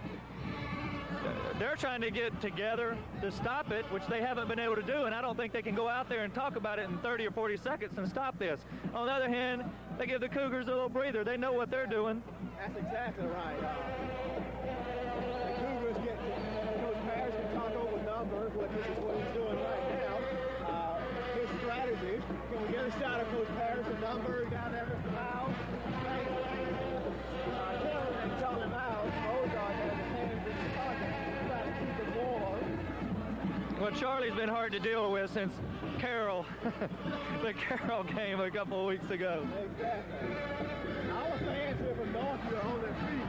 They're trying to get together to stop it, which they haven't been able to do, and I don't think they can go out there and talk about it in 30 or 40 seconds and stop this. On the other hand, they give the Cougars a little breather. They know what they're doing. That's exactly right. The Cougars get Coach Parrish can talk over numbers, which is what he's doing right now. His strategy. Can we get a shot of Coach Parrish and numbers down there, Mr. Miles? Taylor and Charlie Miles, Ozark has his hands in the pocket, trying to keep it warm. Well, Charlie's been hard to deal with since Carroll, the Carroll game a couple of weeks ago. Exactly. Our fans here from Northview are on their feet.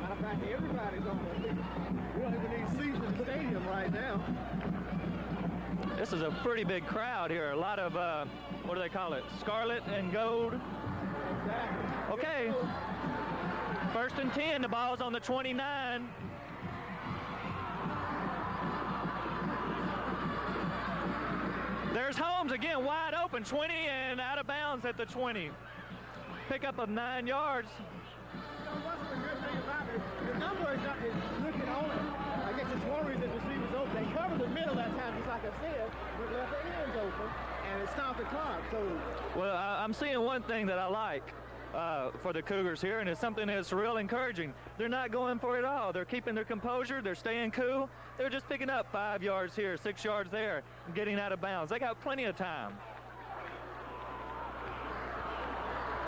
Matter of fact, everybody's on their feet. We don't even need seats in the stadium right now. This is a pretty big crowd here. A lot of, what do they call it? Scarlet and gold. Exactly. Okay. First and 10. The ball's on the 29. There's Holmes again, wide open, 20 and out of bounds at the 20. Pickup of 9 yards. What Northview is looking on it. I guess it's one reason the receivers open. They covered the middle that time, just like I said, but left the ends open, and it stopped the clock. So, well, I'm seeing one thing that I like for the Cougars here, and it's something that's real encouraging. They're not going for it all. They're keeping their composure. They're staying cool. They're just picking up 5 yards here, 6 yards there, and getting out of bounds. They got plenty of time.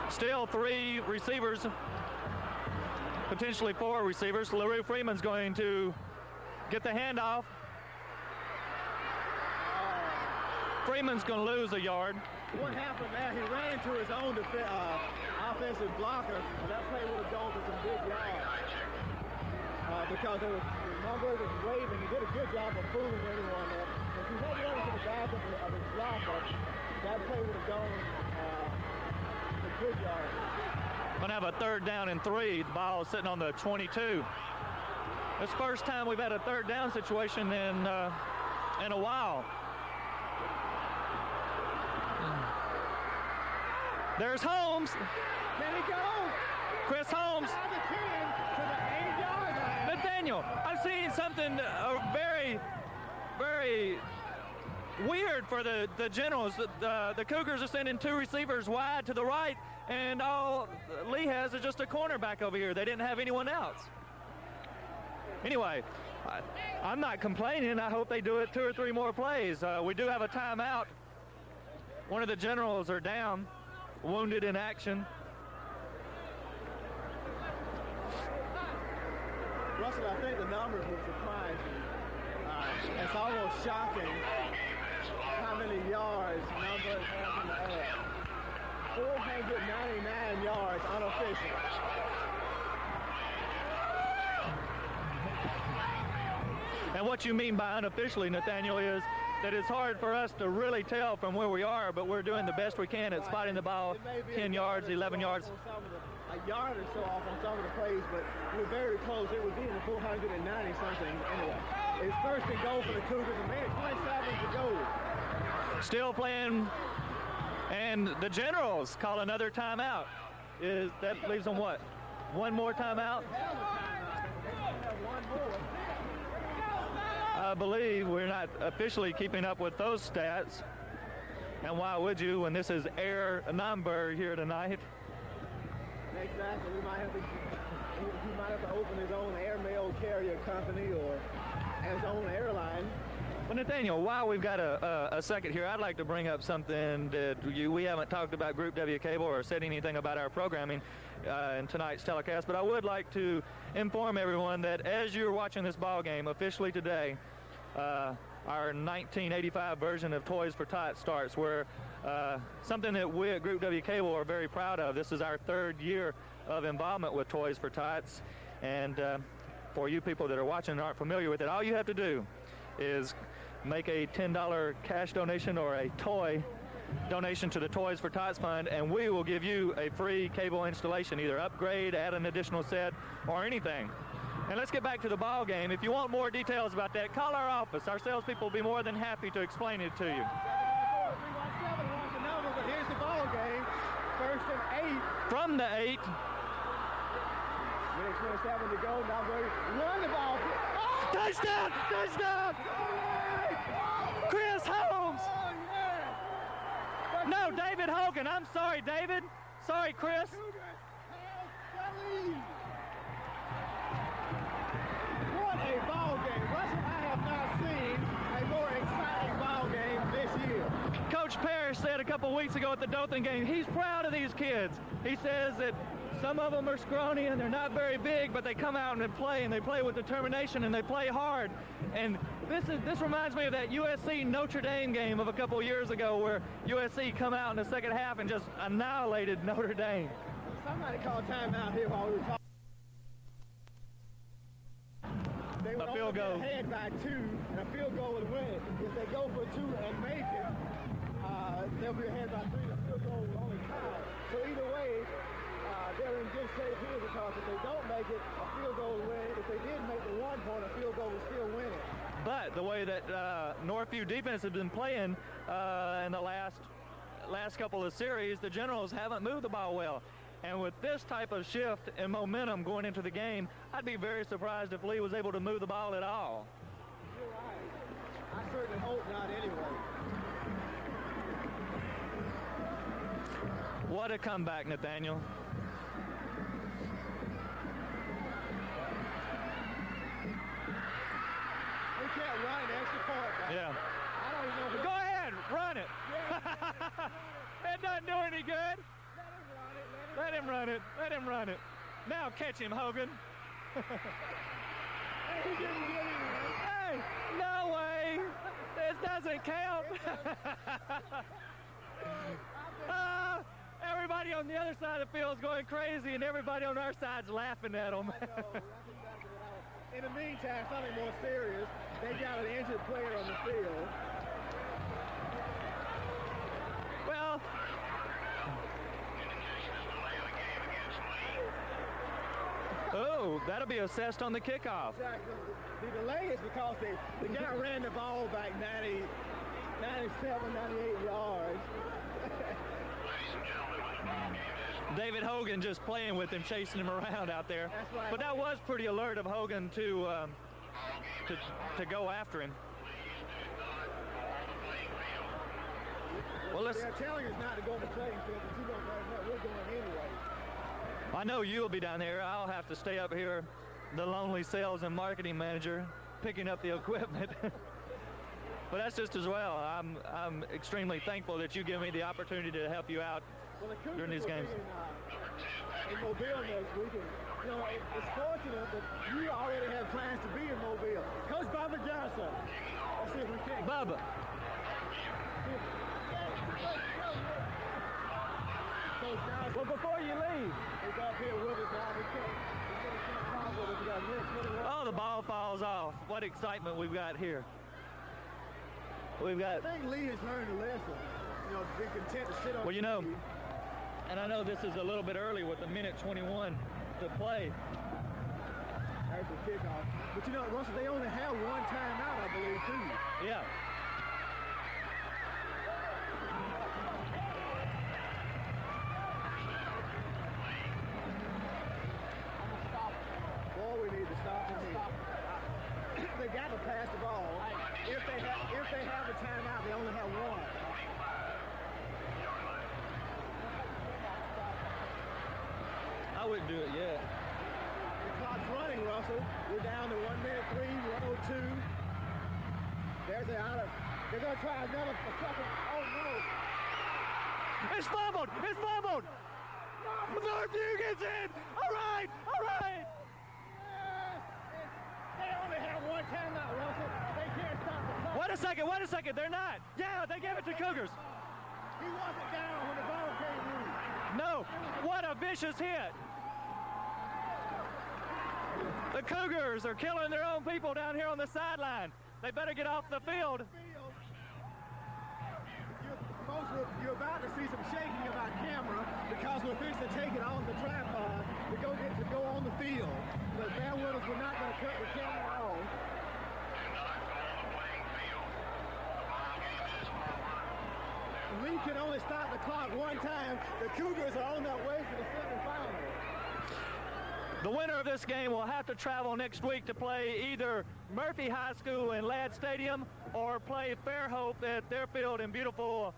Still 3 receivers, potentially 4 receivers. LaRue Freeman's going to get the handoff. Freeman's going to lose a yard. What happened there, he ran into his own offensive blocker, and that play would have gone for some big yards. Because Montgomery was waving, he did a good job of fooling everyone there. If he had run into the back of his blocker, that play would have gone for good yards. Going to have a 3rd down and 3. The ball sitting on the 22. It's the first time we've had a 3rd down situation in a while. There's Holmes. There he goes. Chris Holmes. Out of the 10 to the 8-yard line. Nathaniel, I'm seeing something very, very weird for the Generals. The Cougars are sending 2 receivers wide to the right, and all Lee has is just a cornerback over here. They didn't have anyone else. Anyway, I'm not complaining. I hope they do it 2 or 3 more plays. We do have a timeout. One of the Generals are down, wounded in action. Russell, I think the numbers will surprise you. It's almost shocking how many yards numbers have in the air. 499 yards unofficial. And what you mean by unofficially, Nathaniel, is that it's hard for us to really tell from where we are, but we're doing the best we can at spotting the ball 10 yards, 11 yards. A yard or so off on some of the plays, but we're very close. It would be in the 490 something anyway. It's 1st and goal for the Cougars, and man, 27 to go. Still playing, and the Generals call another timeout. That leaves them what? One more timeout? I believe we're not officially keeping up with those stats. And why would you when this is air number here tonight? Exactly. He might have to open his own airmail carrier company or his own airline. Well, Nathaniel, while we've got a second here, I'd like to bring up something that we haven't talked about Group W Cable or said anything about our programming in tonight's telecast, but I would like to inform everyone that as you're watching this ball game officially today, our 1985 version of Toys for Tots starts, where something that we at Group W Cable are very proud of. This is our 3rd year of involvement with Toys for Tots, and for you people that are watching and aren't familiar with it, all you have to do is make a $10 cash donation or a toy donation to the Toys for Tots Fund, and we will give you a free cable installation, either upgrade, add an additional set, or anything. And let's get back to the ball game. If you want more details about that, call our office. Our salespeople will be more than happy to explain it to you. 317 was the number, but here's the ball game. 1st and 8. From the 8. Minute 27 to go. Now run the ball. Oh! Touchdown! Touchdown! Chris Holmes! Oh, yeah! No, David Hogan. I'm sorry, David. Sorry, Chris. What a ball game. Russell, I have not seen a more exciting ball game this year. Coach Parrish said a couple weeks ago at the Dothan game, he's proud of these kids. He says that some of them are scrawny and they're not very big, but they come out and they play with determination and they play hard. And this reminds me of that USC Notre Dame game of a couple years ago where USC come out in the second half and just annihilated Notre Dame. Somebody called timeout here while we were talking. They would field only goal. get ahead by 2, and a field goal would win it. If they go for 2 and make it, they'll be ahead by 3, and a field goal will only tie. So either way, they're in good shape here because if they don't make it, a field goal will win it. If they did make the 1 point, a field goal will still win it. But the way that Northview defense has been playing in the last couple of series, the Generals haven't moved the ball well. And with this type of shift and momentum going into the game, I'd be very surprised if Lee was able to move the ball at all. You're right. I certainly hope not anyway. What a comeback, Nathaniel. We can't run an extra point back. Yeah. I don't even know. Go ahead, run it. It doesn't do any good. Let him run it. Let him run it. Now catch him, Hogan. Hey, no way. This doesn't count. Everybody on the other side of the field is going crazy, and everybody on our side's laughing at them. In the meantime, something more serious. They got an injured player on the field. Well, oh, that'll be assessed on the kickoff. Exactly. The delay is because the guy ran the ball back 90, 97, 98 yards. David Hogan just playing with him, chasing him around out there. That's right. But that was pretty alert of Hogan to go after him. Well, They're telling us not to go to the playing field, but you don't know that we're going anyway. I know you'll be down there. I'll have to stay up here, the lonely sales and marketing manager, picking up the equipment. But that's just as well. I'm extremely thankful that you give me the opportunity to help you out during these games. In Mobile next week, and, you know, it's fortunate that you already have plans to be in Mobile. Coach Bubba Johnson. Let's see if we can. Bubba. Well, before you leave. He's up here with us now. We can't talk with us. We got a minute 21. Oh, the ball falls off. What excitement we've got here. We've got. I think Lee has learned a lesson. You know, to be content to sit on. Well, you know, the and I know this is a little bit early with a minute 21 to play. There's the kickoff. But you know, Russell, they only have one timeout, I believe, too. Yeah. Boy, we need to stop him here. They got to pass the ball. If they have a timeout, they only have one. I wouldn't do it yet. The clock's running, Russell. We're down to 1 minute 3, 1:02. There's the out of. They're going to try another second. Oh, no. It's fumbled! It's fumbled! Northview gets in! All right! All right! They only have one timeout, Russell. They can't stop the clock. Wait a second, they're not. Yeah, they gave it to Cougars. He wasn't down when the ball came in. No, what a vicious hit. The Cougars are killing their own people down here on the sideline. They better get off the field. You're about to see some shaking of our camera because we're fixing to take it off the tripod to go on the field. But bear with us, we're not going to cut the camera off. Lee can only stop the clock one time. The Cougars are on their way to the semifinal. The winner of this game will have to travel next week to play either Murphy High School in Ladd Stadium or play Fairhope at their field in beautiful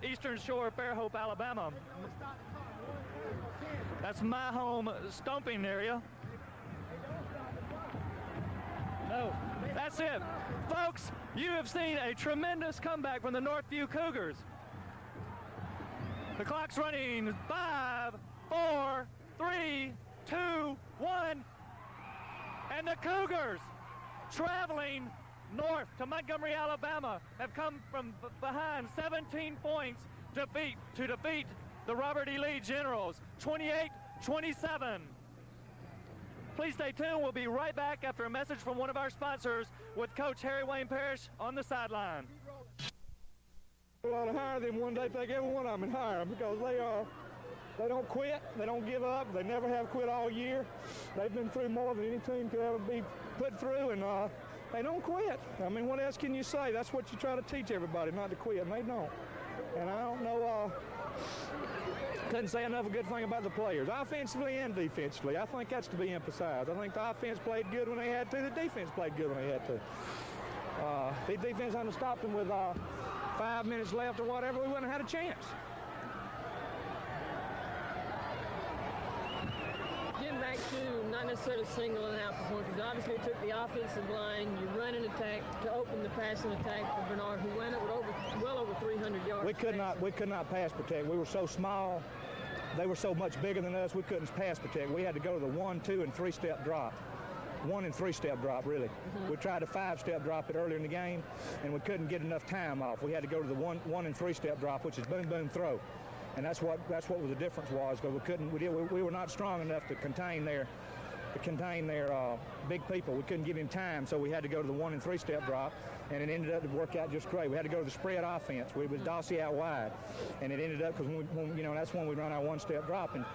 Eastern Shore, Fairhope, Alabama. That's my home stomping area. No, that's it. Folks, you have seen a tremendous comeback from the Northview Cougars. The clock's running 5, 4, 3, 2, 1. And the Cougars, traveling north to Montgomery, Alabama, have come from behind 17 points to defeat the Robert E. Lee Generals, 28-27. Please stay tuned. We'll be right back after a message from one of our sponsors with Coach Harry Wayne Parrish on the sideline. A lot higher than one day take every one of them and hire them because they don't quit, they don't give up, they never have quit all year. They've been through more than any team could ever be put through, and they don't quit. I mean, what else can you say? That's what you try to teach everybody, not to quit, and they don't. And I don't know couldn't say enough a good thing about the players, offensively and defensively. I think that's to be emphasized. I think the offense played good when they had to. The defense played good when they had to. If the defense hadn't stopped them with 5 minutes left or whatever, we wouldn't have had a chance. Getting back to not necessarily singling out performances, obviously it took the offensive line, you run an attack to open the passing attack for Bernard, who went up with well over 300 yards. We could not pass protect. We were so small. They were so much bigger than us, we couldn't pass protect. We had to go to the 1, 2, and 3-step drop. 1 and 3-step drop, really. We tried a 5-step drop it earlier in the game, and we couldn't get enough time off. We had to go to the 1 and 3-step drop, which is boom, boom, throw. And that's what the difference was, because we were not strong enough to contain their big people. We couldn't give him time, so we had to go to the 1 and 3-step drop, and it ended up to work out just great. We had to go to the spread offense. We was Dossie out wide, and it ended up, because that's when we run our 1-step drop, and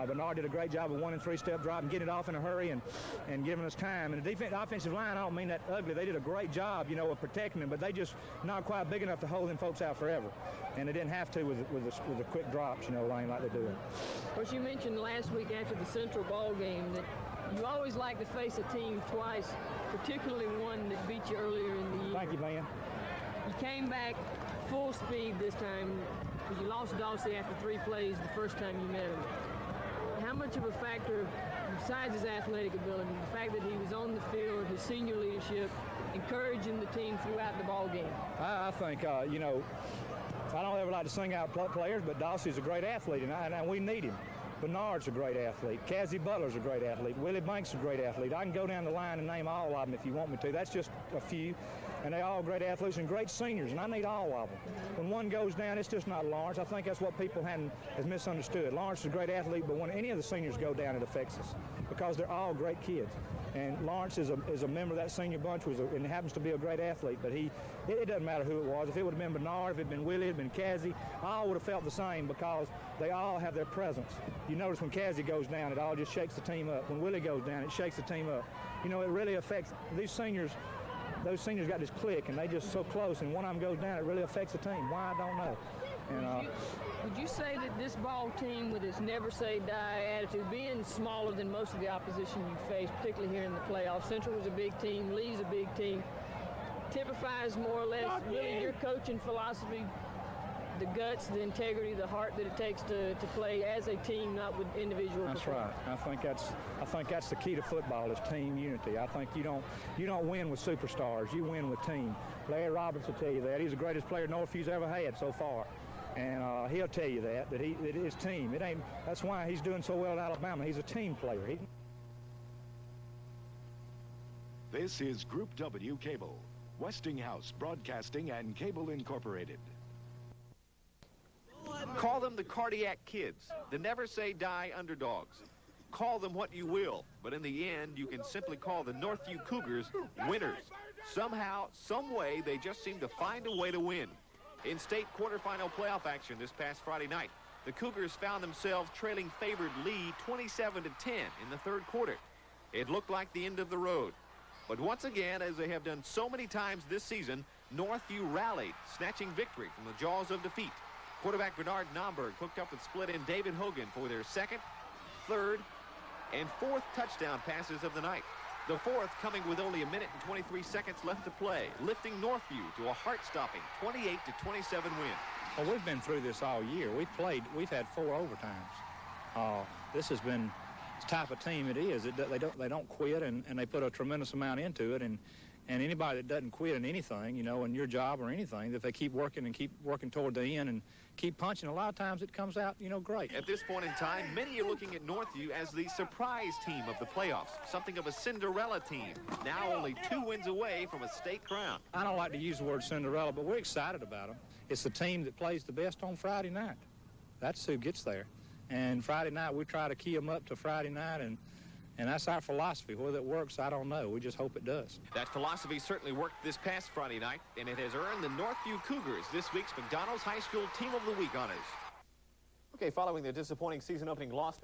Bernard did a great job of 1 and 3-step drop and getting it off in a hurry and giving us time. And the offensive line, I don't mean that ugly. They did a great job, of protecting them, but they just not quite big enough to hold them folks out forever. And they didn't have to with the quick drops, Lane, like they do. Of course, you mentioned last week after the Central ball game that you always like to face a team twice, particularly one that beat you earlier in the year. Thank you, man. You came back full speed this time because you lost Dossie after 3 plays the first time you met him. How much of a factor, besides his athletic ability, the fact that he was on the field, his senior leadership, encouraging the team throughout the ball game? I think, I don't ever like to sing out players, but Dossie's a great athlete, and we need him. Bernard's a great athlete. Cassie Butler's a great athlete. Willie Banks is a great athlete. I can go down the line and name all of them if you want me to. That's just a few. And they're all great athletes and great seniors, and I need all of them. When one goes down, it's just not Lawrence. I think that's what people has misunderstood. Lawrence is a great athlete, but when any of the seniors go down, it affects us because they're all great kids. And Lawrence is a member of that senior bunch and happens to be a great athlete, but it doesn't matter who it was. If it would have been Bernard, if it had been Willie, if it had been Cassie, all would have felt the same because they all have their presence. You notice when Cassie goes down, it all just shakes the team up. When Willie goes down, it shakes the team up. It really affects these seniors. Those seniors got this click, and they just so close, and one of them goes down, it really affects the team. Why, I don't know. And, would you say that this ball team, with its never say die attitude, being smaller than most of the opposition you face, particularly here in the playoffs, Central was a big team, Lee's a big team, typifies more or less really your coaching philosophy, the guts, the integrity, the heart that it takes to play as a team, not with individual That's right. I think that's the key to football is team unity. I think you don't win with superstars. You win with team. Larry Roberts will tell you that. He's the greatest player Northview's ever had so far. And he'll tell you that his team. That's why he's doing so well at Alabama. He's a team player. This is Group W Cable, Westinghouse Broadcasting and Cable Incorporated. Call them the cardiac kids, the never say die underdogs. Call them what you will, but in the end, you can simply call the Northview Cougars winners. Somehow, some way, they just seem to find a way to win. In state quarterfinal playoff action this past Friday night, the Cougars found themselves trailing favored Lee 27-10 in the third quarter. It looked like the end of the road. But once again, as they have done so many times this season, Northview rallied, snatching victory from the jaws of defeat. Quarterback Bernard Nomberg hooked up with split end David Hogan for their second, third, and fourth touchdown passes of the night. The fourth coming with only 1 minute and 23 seconds left to play, lifting Northview to a heart-stopping 28-27 win. Well, we've been through this all year. We've had 4 overtimes. This has been the type of team it is. They don't quit, and they put a tremendous amount into it. And anybody that doesn't quit in anything, in your job or anything, if they keep working toward the end and keep punching, a lot of times it comes out, great. At this point in time, many are looking at Northview as the surprise team of the playoffs, something of a Cinderella team, now only 2 wins away from a state crown. I don't like to use the word Cinderella, but we're excited about them. It's the team that plays the best on Friday night. That's who gets there. And Friday night, we try to key them up to Friday night, and that's our philosophy. Whether it works, I don't know. We just hope it does. That philosophy certainly worked this past Friday night, and it has earned the Northview Cougars this week's McDonald's High School Team of the Week honors. Okay, following the disappointing season-opening loss